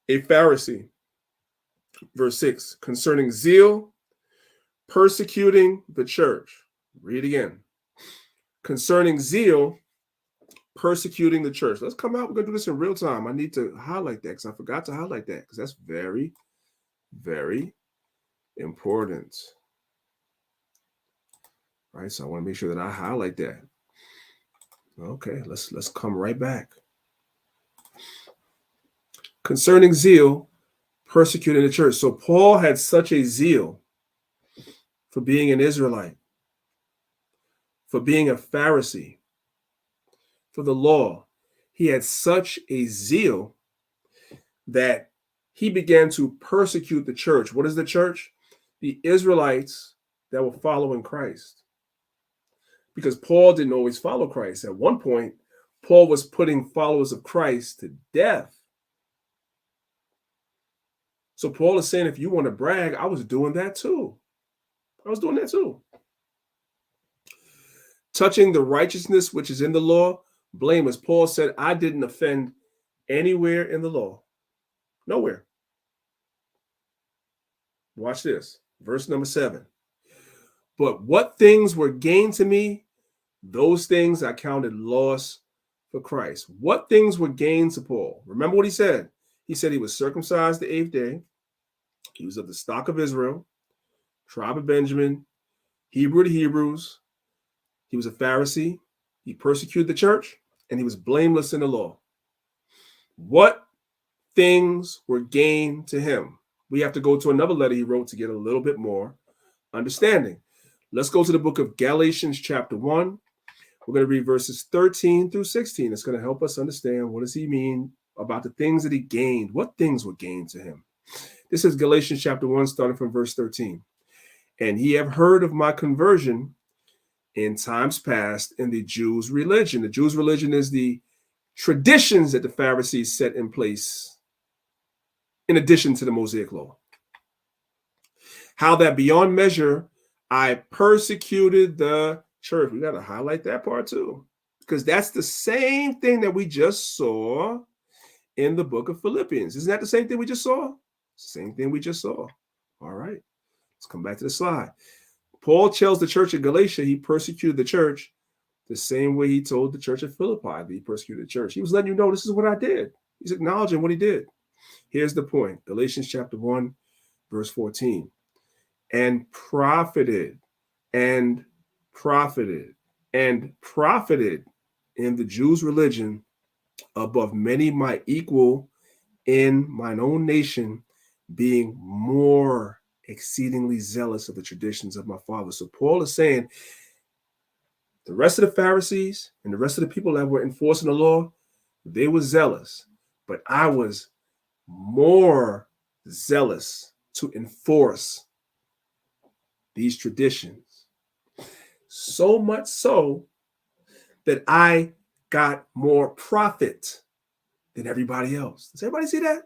Speaker 1: a Pharisee. Verse 6, concerning zeal, persecuting the church. Read again. Concerning zeal, persecuting the church. Let's come out. We're going to do this in real time. I need to highlight that because I forgot to highlight that because that's very, very important. All right, so I want to make sure that I highlight that. Okay, let's come right back. Concerning zeal, persecuting the church. So Paul had such a zeal for being an Israelite, for being a Pharisee, for the law. He had such a zeal that he began to persecute the church. What is the church? The Israelites that were following Christ. Because Paul didn't always follow Christ. At one point, Paul was putting followers of Christ to death. So Paul is saying, if you want to brag, I was doing that too. I was doing that too. Touching the righteousness which is in the law, blameless. Paul said, I didn't offend anywhere in the law. Nowhere. Watch this. Verse number 7. But what things were gained to me, those things I counted loss for Christ. What things were gained to Paul? Remember what he said. He said he was circumcised the 8th day. He was of the stock of Israel, tribe of Benjamin, Hebrew of the Hebrews. He was a Pharisee. He persecuted the church, and he was blameless in the law. What things were gained to him? We have to go to another letter he wrote to get a little bit more understanding. Let's go to the book of Galatians chapter 1. We're going to read verses 13 through 16. It's going to help us understand what does he mean about the things that he gained. What things were gained to him? This is Galatians chapter 1, starting from verse 13. And ye have heard of my conversion in times past in the Jews' religion. The Jews' religion is the traditions that the Pharisees set in place in addition to the Mosaic law. How that beyond measure I persecuted the church. We got to highlight that part too, because that's the same thing that we just saw in the book of Philippians. Isn't that the same thing we just saw? Same thing we just saw. All right, let's come back to the slide. Paul tells the church of Galatia he persecuted the church the same way he told the church of Philippi that he persecuted the church. He was letting you know this is what I did. He's acknowledging what he did. Here's the point. Galatians chapter 1, verse 14. And profited in the Jews' religion above many my equal in mine own nation, being more exceedingly zealous of the traditions of my father. So Paul is saying the rest of the Pharisees and the rest of the people that were enforcing the law, they were zealous, but I was more zealous to enforce these traditions. So much so that I got more profit than everybody else. Does everybody see that?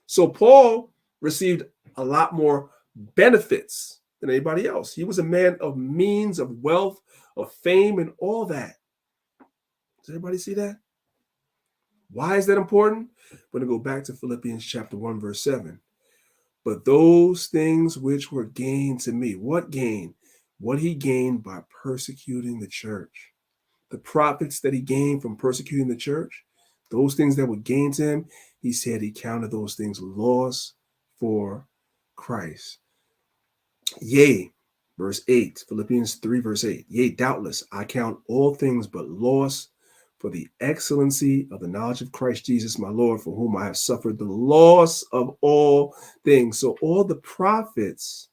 Speaker 1: So Paul received a lot more benefits than anybody else. He was a man of means, of wealth, of fame, and all that. Does everybody see that? Why is that important? We're going to go back to Philippians chapter 1, verse 7. But those things which were gained to me, what gain? What he gained by persecuting the church. The profits that he gained from persecuting the church, those things that were gained to him, he said he counted those things loss for Christ. Yea, verse 8, Philippians 3, verse 8. Yea, doubtless, I count all things but loss for the excellency of the knowledge of Christ Jesus, my Lord, for whom I have suffered the loss of all things. So all the profits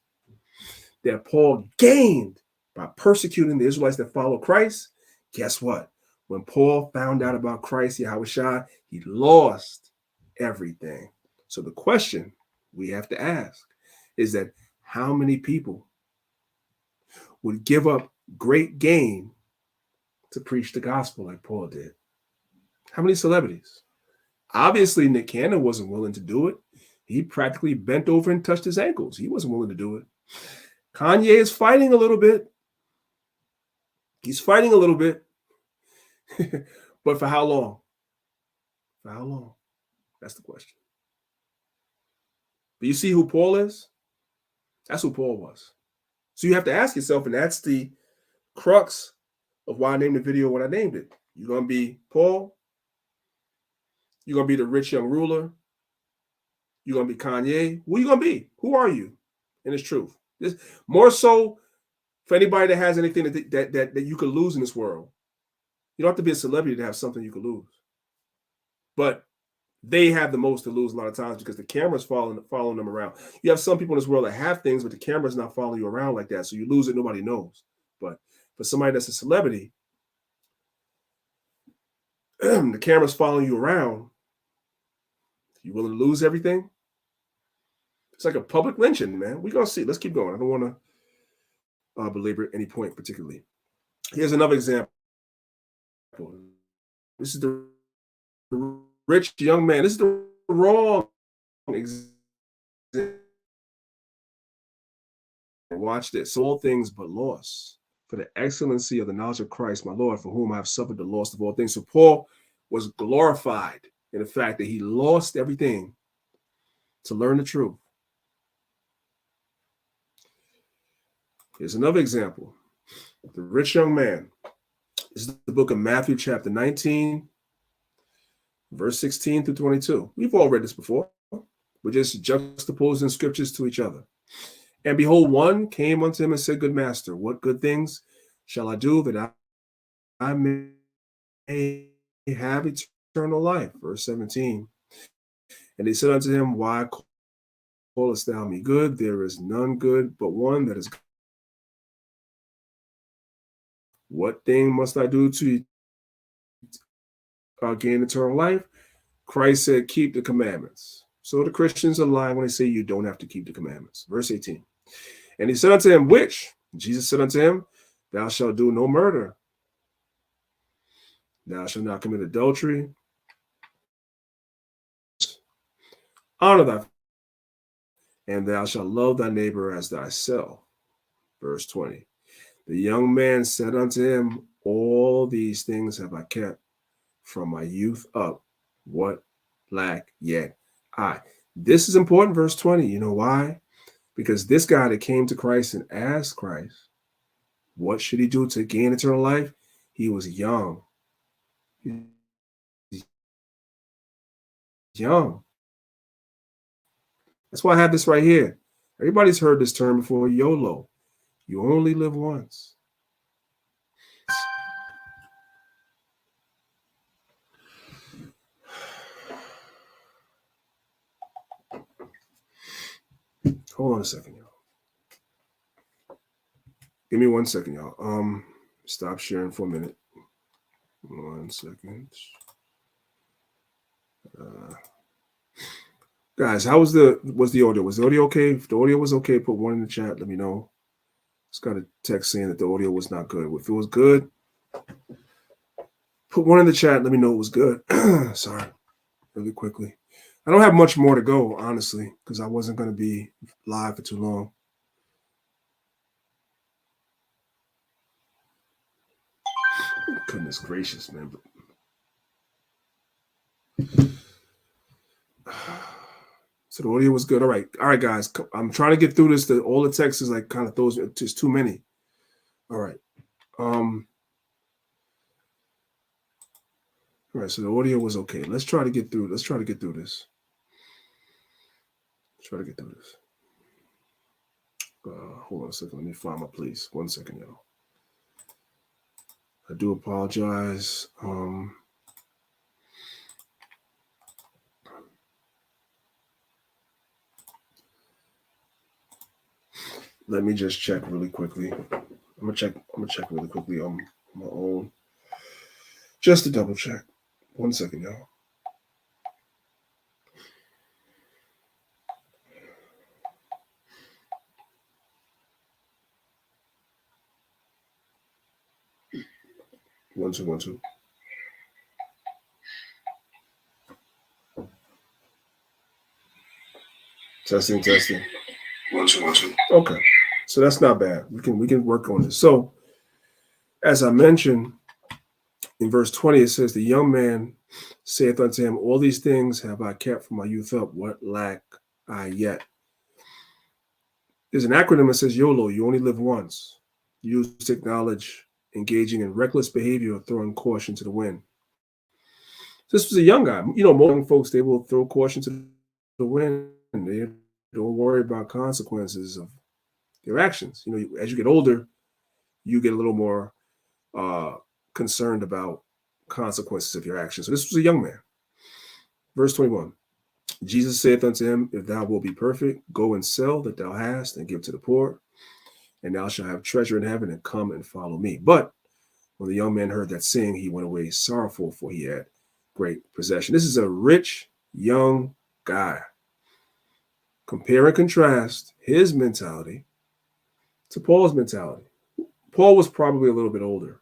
Speaker 1: that Paul gained by persecuting the Israelites that follow Christ, guess what? When Paul found out about Christ, Yahushua, he lost everything. So the question we have to ask is that how many people would give up great gain to preach the gospel like Paul did? How many celebrities? Obviously, Nick Cannon wasn't willing to do it. He practically bent over and touched his ankles. He wasn't willing to do it. Kanye is fighting a little bit. He's fighting a little bit. But for how long? For how long? That's the question. But you see who Paul is? That's who Paul was. So you have to ask yourself, and that's the crux of why I named the video what I named it. You're going to be Paul. You're going to be the rich young ruler. You're going to be Kanye. Who are you going to be? Who are you in its truth? This, more so for anybody that has anything that you could lose in this world. You don't have to be a celebrity to have something you could lose. But they have the most to lose a lot of times because the camera's following them around. You have some people in this world that have things, but the camera's not following you around like that. So you lose it, nobody knows. But for somebody that's a celebrity, the camera's following you around. You willing to lose everything? It's like a public lynching, man. We're going to see. Let's keep going. I don't want to belabor any point particularly. Here's another example. This is the rich young man. This is the wrong example. Watch this. All things but loss. For the excellency of the knowledge of Christ, my Lord, for whom I have suffered the loss of all things. So Paul was glorified in the fact that he lost everything to learn the truth. Here's another example. The rich young man. This is the book of Matthew, chapter 19, verse 16 through 22. We've all read this before. We're just juxtaposing scriptures to each other. And behold, one came unto him and said, Good master, what good things shall I do that I may have eternal life? Verse 17. And he said unto him, Why callest thou me good? There is none good but one, that is God. What thing must I do to gain eternal life? Christ said, keep the commandments. So the Christians are lying when they say you don't have to keep the commandments. Verse 18. And he said unto him, which? Jesus said unto him, Thou shalt do no murder. Thou shalt not commit adultery. Honor thy father, and thou shalt love thy neighbor as thyself. Verse 20. The young man said unto him, All these things have I kept from my youth up. What lack yet I? This is important, verse 20. You know why? Because this guy that came to Christ and asked Christ, what should he do to gain eternal life? He was young. He's young. That's why I have this right here. Everybody's heard this term before, YOLO. You only live once. Hold on a second, y'all. Give me 1 second, y'all. Stop sharing for a minute. 1 second. Guys, how was the audio? Was the audio okay? If the audio was okay, put 1 in the chat. Let me know. Just got a text saying that the audio was not good. If it was good, put 1 in the chat. Let me know it was good. Sorry, really quickly. I don't have much more to go, honestly, because I wasn't going to be live for too long. Goodness gracious, man. So the audio was good. All right, guys. I'm trying to get through this. All the text is like kind of those. Just too many. All right. All right. So the audio was okay. Let's try to get through. Let's try to get through this. Hold on a second. Let me find my place. 1 second, y'all. I do apologize. Let me just check really quickly. I'm gonna check really quickly on my own. Just to double check. 1 second, y'all. 1 2 1 2. Testing, testing.
Speaker 5: 1 2 1 2.
Speaker 1: Okay, so that's not bad. We can work on this. So, as I mentioned in verse 20, it says, "The young man saith unto him, All these things have I kept from my youth up. What lack I yet?" There's an acronym that says YOLO. You only live once. Use to acknowledge engaging in reckless behavior or throwing caution to the wind. This was a young guy. You know, most young folks, they will throw caution to the wind. They don't worry about consequences of their actions. You know, as you get older, you get a little more concerned about consequences of your actions. So this was a young man. Verse 21. Jesus saith unto him, If thou wilt be perfect, go and sell that thou hast and give to the poor, and thou shalt have treasure in heaven, and come and follow me. But when the young man heard that saying, he went away sorrowful, for he had great possession. This is a rich young guy. Compare and contrast his mentality to Paul's mentality. Paul was probably a little bit older,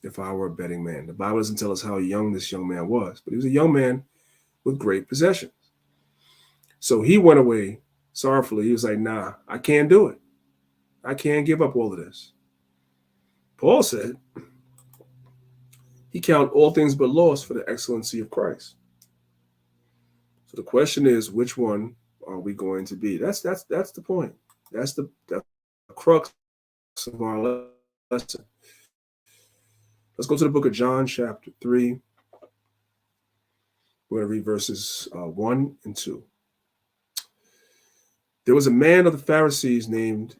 Speaker 1: if I were a betting man. The Bible doesn't tell us how young this young man was, but he was a young man with great possessions. So he went away sorrowfully. He was like, nah, I can't do it. I can't give up all of this. Paul said he count all things but loss for the excellency of Christ. So the question is, which one are we going to be? That's the point. That's the crux of our lesson. Let's go to the book of John, chapter 3. We're going to read verses 1 and 2. There was a man of the Pharisees named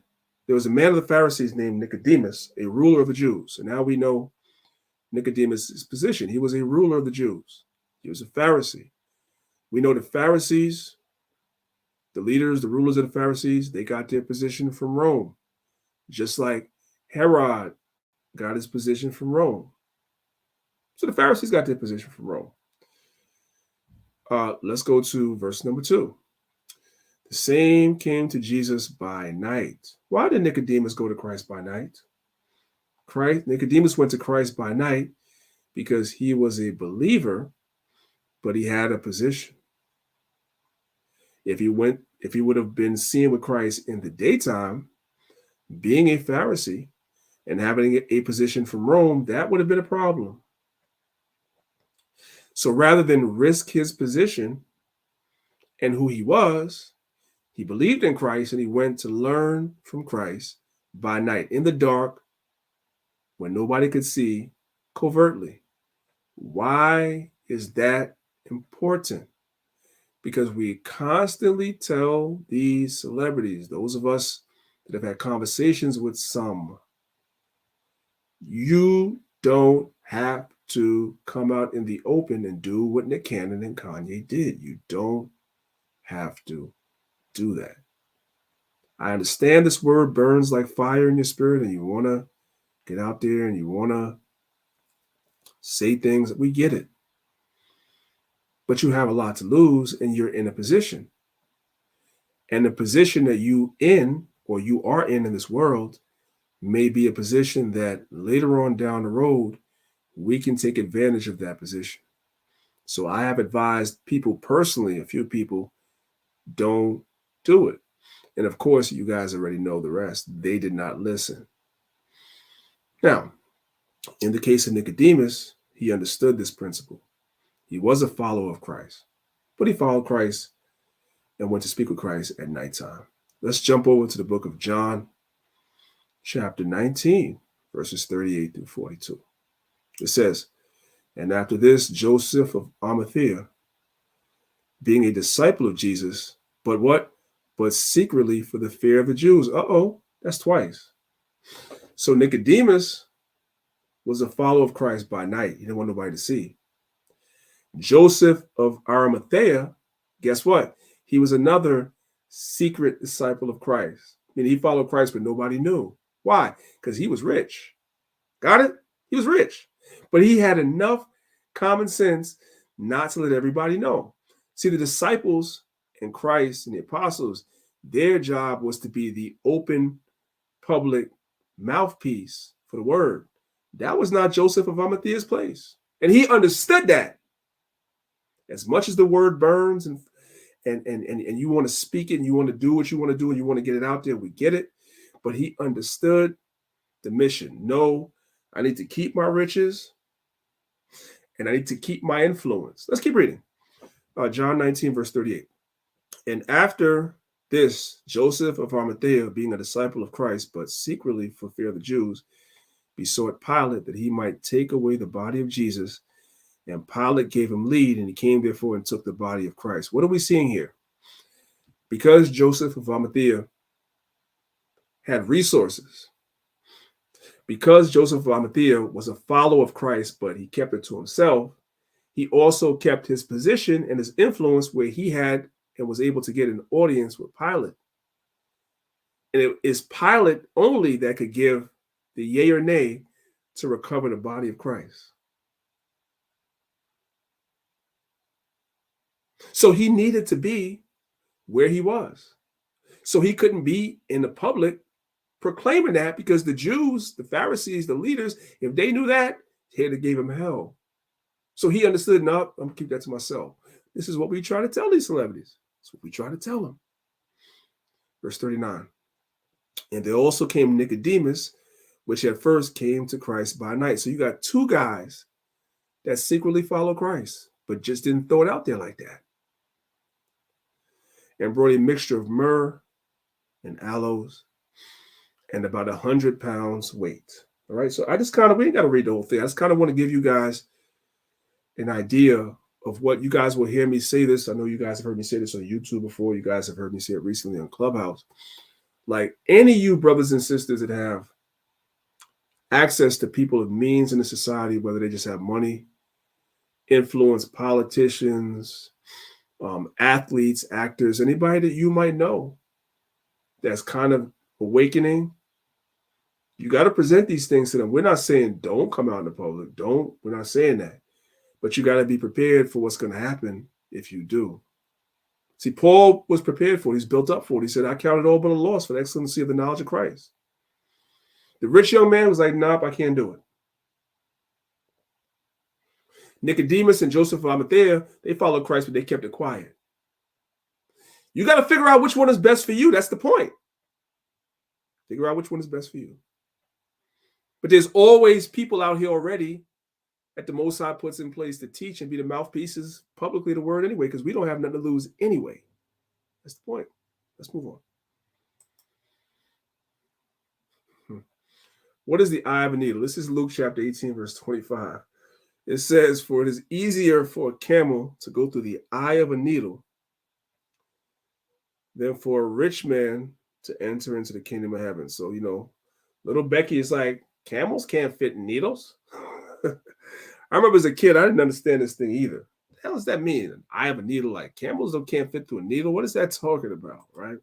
Speaker 1: Nicodemus, a ruler of the Jews. And now we know Nicodemus' position. He was a ruler of the Jews. He was a Pharisee. We know the Pharisees, the leaders, the rulers of the Pharisees, they got their position from Rome, just like Herod got his position from Rome. So the Pharisees got their position from Rome. Let's go to verse number 2. The same came to Jesus by night. Why did Nicodemus go to Christ by night? Nicodemus went to Christ by night because he was a believer, but he had a position. If he would have been seen with Christ in the daytime, being a Pharisee and having a position from Rome, that would have been a problem. So rather than risk his position and who he was, he believed in Christ and he went to learn from Christ by night, in the dark, when nobody could see, covertly. Why is that important? Because we constantly tell these celebrities, those of us that have had conversations with some, you don't have to come out in the open and do what Nick Cannon and Kanye did. You don't have to do that. I understand this word burns like fire in your spirit and you want to get out there and you want to say things. We get it. But you have a lot to lose and you're in a position. And the position that you are in this world may be a position that later on down the road, we can take advantage of that position. So I have advised people personally, a few people, don't do it. And of course, you guys already know the rest. They did not listen. Now, in the case of Nicodemus, he understood this principle. He was a follower of Christ, but he followed Christ and went to speak with Christ at nighttime. Let's jump over to the book of John, chapter 19, verses 38 through 42. It says, and after this, Joseph of Arimathea, being a disciple of Jesus, but secretly for the fear of the Jews. That's twice. So Nicodemus was a follower of Christ by night. He didn't want nobody to see. Joseph of Arimathea, guess what? He was another secret disciple of Christ. I mean, he followed Christ, but nobody knew. Why? Because he was rich. Got it? He was rich. But he had enough common sense not to let everybody know. See, the disciples and Christ and the apostles, their job was to be the open public mouthpiece for the word. That was not Joseph of Arimathea's place. And he understood that. As much as the word burns and you want to speak it and you want to do what you want to do and you want to get it out there, we get it. But he understood the mission. No, I need to keep my riches and I need to keep my influence. Let's keep reading. John 19, verse 38. And after this, Joseph of Arimathea, being a disciple of Christ, but secretly for fear of the Jews, besought Pilate that he might take away the body of Jesus. And Pilate gave him leave, and he came therefore and took the body of Christ. What are we seeing here? Because Joseph of Arimathea had resources, because Joseph of Arimathea was a follower of Christ, but he kept it to himself, he also kept his position and his influence where he had and was able to get an audience with Pilate. And it is Pilate only that could give the yea or nay to recover the body of Christ. So he needed to be where he was. So he couldn't be in the public proclaiming that, because the Jews, the Pharisees, the leaders, if they knew that, they gave him hell. So he understood, no, I'm going to keep that to myself. This is what we try to tell these celebrities. That's what we try to tell them. Verse 39. And there also came Nicodemus, which at first came to Christ by night. So you got two guys that secretly follow Christ, but just didn't throw it out there like that. And brought a mixture of myrrh and aloes and about 100 pounds weight. All right. So I just we ain't got to read the whole thing. I just kind of want to give you guys an idea of what you guys will hear me say this. I know you guys have heard me say this on YouTube before. You guys have heard me say it recently on Clubhouse. Like any of you brothers and sisters that have access to people of means in the society, whether they just have money, influence, politicians, athletes, actors, anybody that you might know that's kind of awakening, you got to present these things to them. We're not saying don't come out in the public. We're not saying that. But you got to be prepared for what's going to happen if you do. See, Paul was prepared for it. He's built up for it. He said, I counted all but a loss for the excellency of the knowledge of Christ. The rich young man was like, nope, I can't do it. Nicodemus and Joseph of Arimathea, they followed Christ, but they kept it quiet. You got to figure out which one is best for you. That's the point. Figure out which one is best for you. But there's always people out here already that the Most High puts in place to teach and be the mouthpieces publicly of the word anyway, because we don't have nothing to lose anyway. That's the point. Let's move on. What is the eye of a needle? This is Luke chapter 18, verse 25. It says, for it is easier for a camel to go through the eye of a needle than for a rich man to enter into the kingdom of heaven. So, little Becky is like, camels can't fit in needles. I remember as a kid, I didn't understand this thing either. What the hell does that mean? An eye of a needle, like camels can't fit through a needle? What is that talking about, right?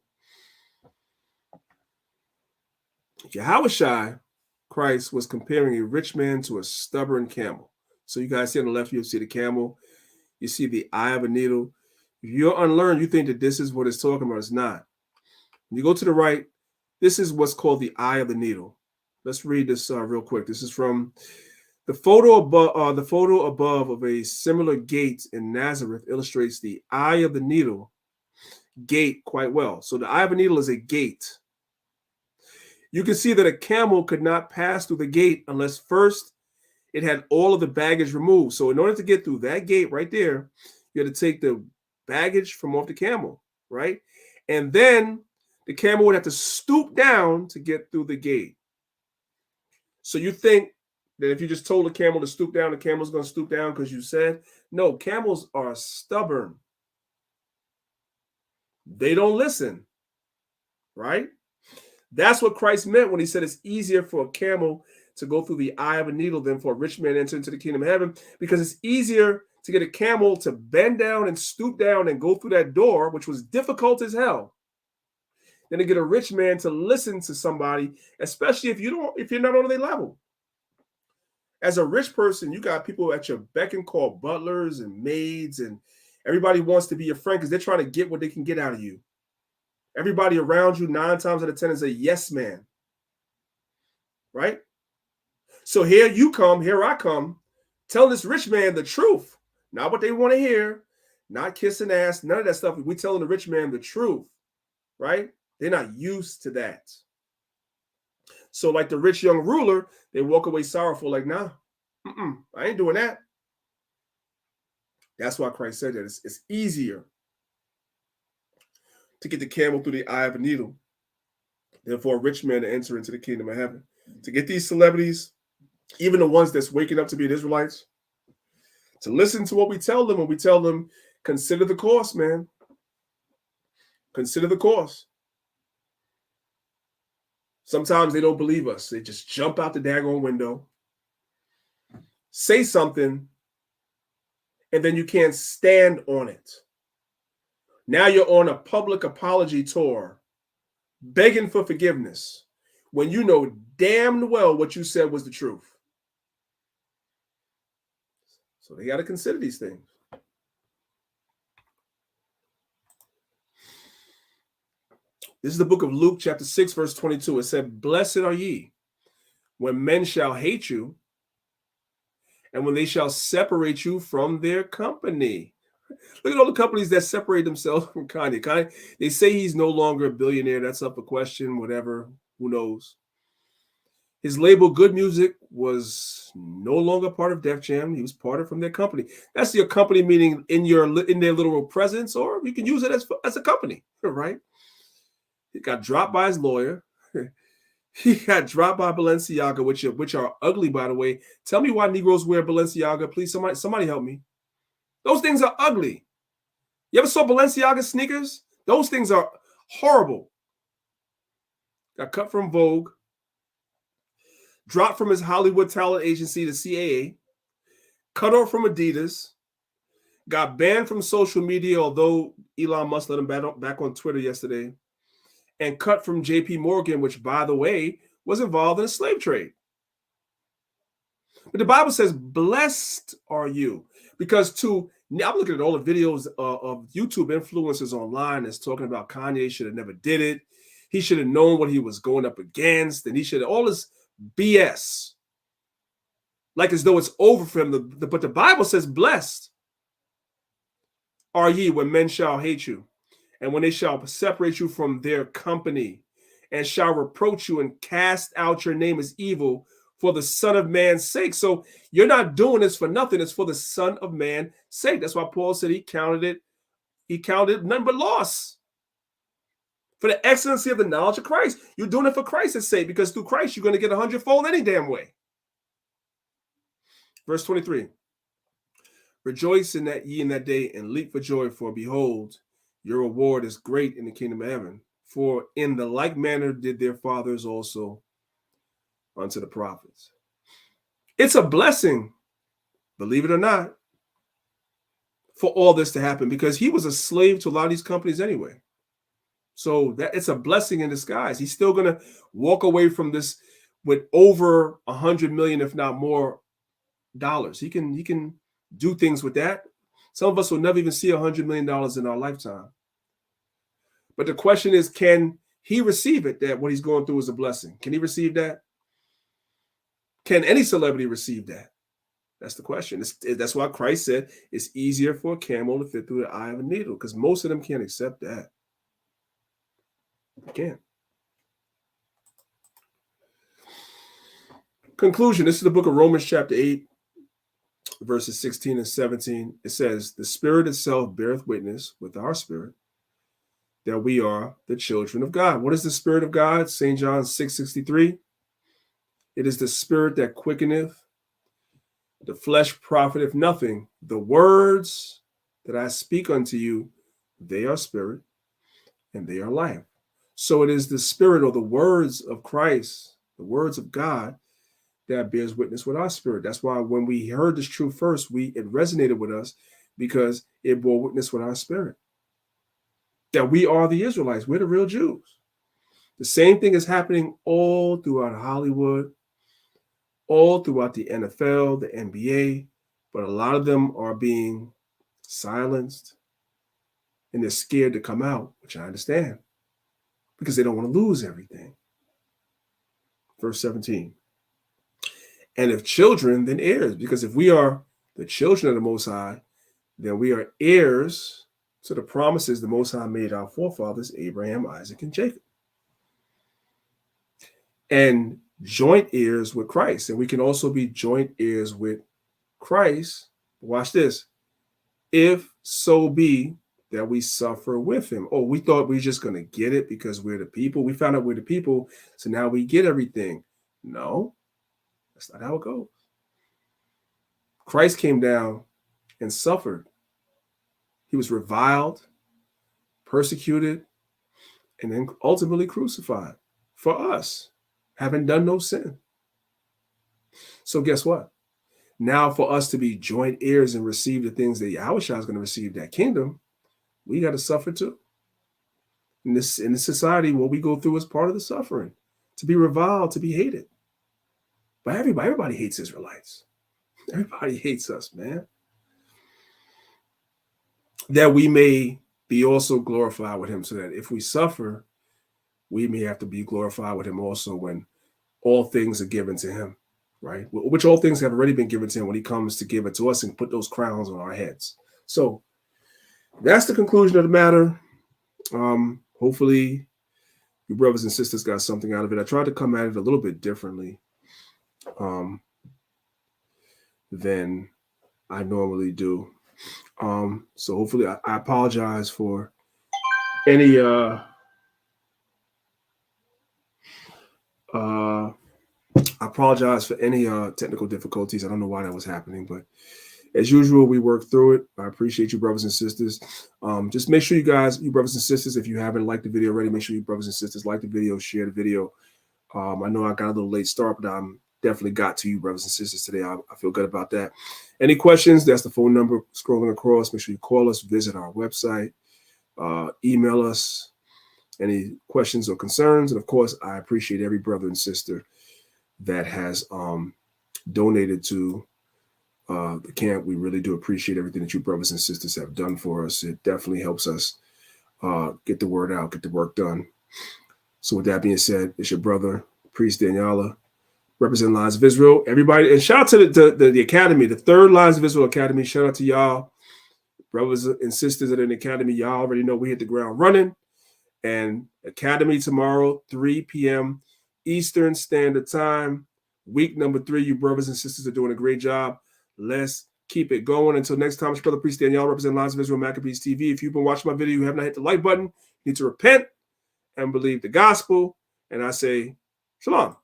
Speaker 1: Yahushua, Christ, was comparing a rich man to a stubborn camel. So you guys see on the left, you see the camel. You see the eye of a needle. If you're unlearned, you think that this is what it's talking about. It's not. When you go to the right, this is what's called the eye of the needle. Let's read this real quick. This is from the photo above. The photo above of a similar gate in Nazareth illustrates the eye of the needle gate quite well. So the eye of a needle is a gate. You can see that a camel could not pass through the gate unless first it had all of the baggage removed. So in order to get through that gate right there, you had to take the baggage from off the camel, right? And then the camel would have to stoop down to get through the gate. So you think that if you just told the camel to stoop down, the camel's going to stoop down because you said? No, camels are stubborn. They don't listen, right? That's what Christ meant when he said it's easier for a camel to go through the eye of a needle than for a rich man to enter into the kingdom of heaven, because it's easier to get a camel to bend down and stoop down and go through that door, which was difficult as hell, than to get a rich man to listen to somebody, especially if you're not on their level. As a rich person, you got people at your beck and call, butlers and maids, and everybody wants to be your friend because they're trying to get what they can get out of you. Everybody around you 9 times out of 10 is a yes man, right? So here you come, here I come, telling this rich man the truth, not what they want to hear, not kissing ass, none of that stuff. We telling the rich man the truth, right? They're not used to that. So like the rich young ruler, they walk away sorrowful, like, nah, I ain't doing that. That's why Christ said that. It's easier to get the camel through the eye of a needle than for a rich man to enter into the kingdom of heaven. To get these celebrities, even the ones that's waking up to be Israelites, to listen to what we tell them when we tell them, consider the cost, man. Consider the cost. Sometimes they don't believe us. They just jump out the daggone window, say something, and then you can't stand on it. Now you're on a public apology tour, begging for forgiveness, when you know damn well what you said was the truth. So they got to consider these things. This is the book of Luke, chapter 6, verse 22. It said, blessed are ye when men shall hate you and when they shall separate you from their company. Look at all the companies that separate themselves from Kanye. Kanye, they say he's no longer a billionaire. That's up for question, whatever. Who knows? His label, Good Music, was no longer part of Def Jam. He was parted from their company. That's your company, meaning in their literal presence, or you can use it as a company, right? He got dropped by his lawyer. He got dropped by Balenciaga, which are ugly, by the way. Tell me why Negroes wear Balenciaga, please. Somebody help me. Those things are ugly. You ever saw Balenciaga sneakers? Those things are horrible. Got cut from Vogue, dropped from his Hollywood talent agency, the CAA, cut off from Adidas, got banned from social media, although Elon Musk let him back on Twitter yesterday, and cut from JP Morgan, which, by the way, was involved in a slave trade. But the Bible says, blessed are you. Because I'm looking at all the videos of YouTube influencers online that's talking about Kanye should have never did it. He should have known what he was going up against. And he should have all this BS. Like as though it's over for him. But the Bible says, blessed are ye when men shall hate you, and when they shall separate you from their company, and shall reproach you and cast out your name as evil for the Son of Man's sake. So you're not doing this for nothing. It's for the Son of Man's sake. That's why Paul said he counted none but loss for the excellency of the knowledge of Christ. You're doing it for Christ's sake, because through Christ, you're going to get 100-fold any damn way. Verse 23. Rejoice in that day and leap for joy, for behold, your reward is great in the kingdom of heaven. For in the like manner did their fathers also unto the prophets. It's a blessing, believe it or not, for all this to happen, because he was a slave to a lot of these companies anyway. So that it's a blessing in disguise. He's still going to walk away from this with over 100 million, if not more, dollars. He can do things with that. Some of us will never even see $100 million in our lifetime. But the question is, can he receive it, that what he's going through is a blessing? Can he receive that? Can any celebrity receive that? That's the question. That's why Christ said it's easier for a camel to fit through the eye of a needle, because most of them can't accept that. They can't. Conclusion. This is the book of Romans chapter 8, verses 16 and 17. It says, the Spirit itself beareth witness with our spirit that we are the children of God. What is the Spirit of God? St. John 6:63. It is the Spirit that quickeneth, the flesh profiteth nothing. The words that I speak unto you, they are spirit and they are life. So it is the Spirit, or the words of Christ, the words of God, that bears witness with our spirit. That's why when we heard this truth first, it resonated with us, because it bore witness with our spirit that we are the Israelites. We're the real Jews. The same thing is happening all throughout Hollywood, all throughout the NFL, the NBA, but a lot of them are being silenced and they're scared to come out, which I understand, because they don't want to lose everything. Verse 17. And if children, then heirs. Because if we are the children of the Most High, then we are heirs to the promises the Most High made our forefathers, Abraham, Isaac, and Jacob. And joint heirs with Christ. And we can also be joint heirs with Christ. Watch this. If so be that we suffer with him. Oh, we thought we were just going to get it because we're the people. We found out we're the people. So now we get everything. No, that's not how it goes. Christ came down and suffered. He was reviled, persecuted, and then ultimately crucified for us, having done no sin. So guess what? Now for us to be joint heirs and receive the things that Yahushua is going to receive, that kingdom, we got to suffer too. In this society, what we go through is part of the suffering, to be reviled, to be hated. But everybody hates Israelites. Everybody hates us, man. That we may be also glorified with him, so that if we suffer, we may have to be glorified with him also when all things are given to him, right? Which all things have already been given to him when he comes to give it to us and put those crowns on our heads. So that's the conclusion of the matter. Hopefully you brothers and sisters got something out of it. I tried to come at it a little bit differently than I normally do. So hopefully I apologize for any technical difficulties. I don't know why that was happening, but as usual, we work through it. I appreciate you, brothers and sisters. Just make sure you brothers and sisters, if you haven't liked the video already, make sure you brothers and sisters like the video, share the video. I know I got a little late start, but I'm definitely got to you, brothers and sisters, today. I feel good about that. Any questions? That's the phone number scrolling across. Make sure you call us, visit our website, email us, any questions or concerns. And of course, I appreciate every brother and sister that has donated to the camp. We really do appreciate everything that you brothers and sisters have done for us. It definitely helps us get the word out, get the work done. So with that being said, it's your brother, Priest Danyaahla, representing Lines of Israel. Everybody, and shout out to the Academy, the third Lines of Israel Academy. Shout out to y'all, brothers and sisters that are in the Academy. Y'all already know we hit the ground running. And Academy tomorrow, 3 p.m. Eastern Standard Time. Week number 3. You brothers and sisters are doing a great job. Let's keep it going. Until next time, it's Brother Priest Danyaahla, representing Lines of Israel, Maccabeestv. If you've been watching my video, you have not hit the like button, you need to repent and believe the gospel. And I say, shalom.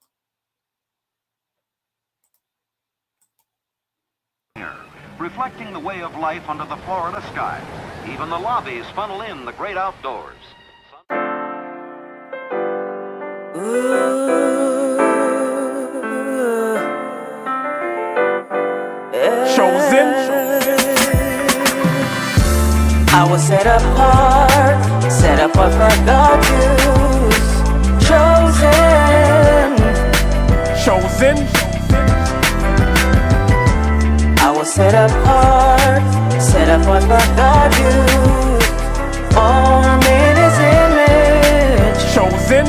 Speaker 6: Reflecting the way of life under the Florida sky. Even the lobbies funnel in the great outdoors.
Speaker 7: Chosen.
Speaker 8: I was set apart for God's use.
Speaker 7: Chosen.
Speaker 8: I was set apart for God's use. Formed in his image.
Speaker 7: Chosen.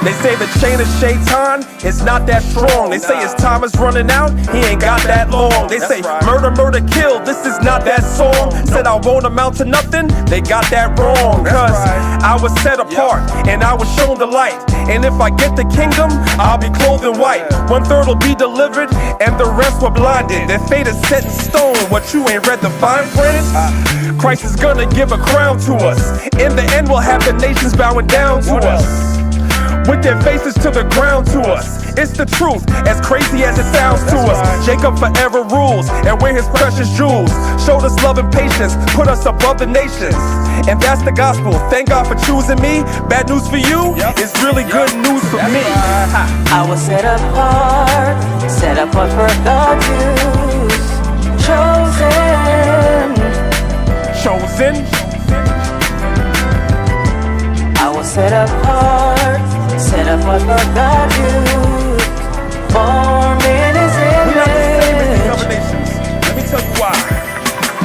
Speaker 7: They say the chain of Shaitan is not that strong. They say his time is running out, he ain't got that long. They say murder, murder, kill, this is not that song. Said I won't amount to nothing, they got that wrong. Cause I was set apart and I was shown the light. And if I get the kingdom, I'll be clothed in white. 1/3 will be delivered and the rest were blinded. Their fate is set in stone, what you ain't read the fine print? Christ is gonna give a crown to us. In the end we'll have the nations bowing down to us, with their faces to the ground to us. It's the truth, as crazy as it sounds to us. Jacob forever rules, and we're his precious jewels. Showed us love and patience, put us above the nations. And that's the gospel, thank God for choosing me. Bad news for you, is really good news for me.
Speaker 8: I was set apart for God's use.
Speaker 7: Chosen.
Speaker 8: I was set apart for God's use. Formed in his image.
Speaker 7: We're not the same as the other nations. Let me tell you why.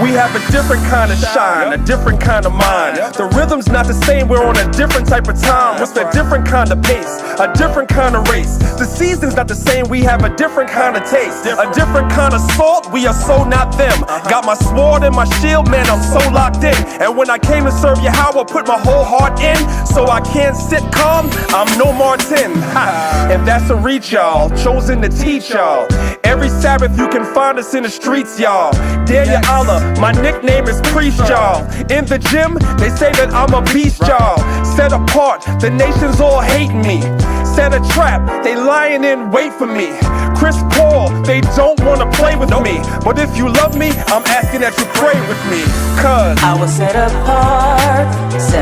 Speaker 7: We We have a different kind of shine, a different kind of mind. The rhythm's not the same, we're on a different type of time. With a different kind of pace, a different kind of race. The season's not the same, we have a different kind of taste. A different kind of salt, we are so not them. Got my sword and my shield, man, I'm so locked in. And when I came to serve you, how I put my whole heart in. So I can't sit calm, I'm no Martin. Ha. And that's a reach, y'all, chosen to teach y'all. Every Sabbath you can find us in the streets, y'all. Danyaahla, my nickname is Priest, y'all. In the gym, they say that I'm a beast, y'all. Set apart, the nations all hating me. Set a trap, they lying in wait for me. Chris Paul, they don't wanna play with me. But if you love me, I'm asking that you pray with me. Cause
Speaker 8: I was set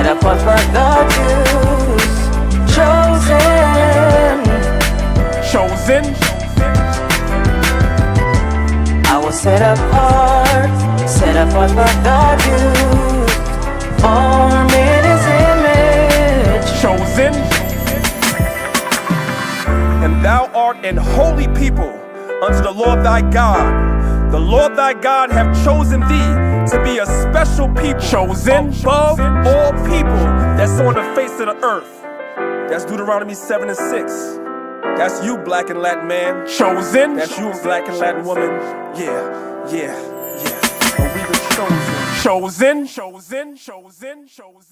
Speaker 8: apart for the Jews.
Speaker 7: chosen.
Speaker 8: I was set apart for the Jews. Formed in His image.
Speaker 7: Chosen. And thou art an holy people unto the Lord thy God. The Lord thy God have chosen thee to be a special people, chosen above all people that's on the face of the earth. That's Deuteronomy 7 and 6. That's you, black and Latin man. Chosen. That's you, black and Latin woman. Yeah. And we were chosen. Chosen.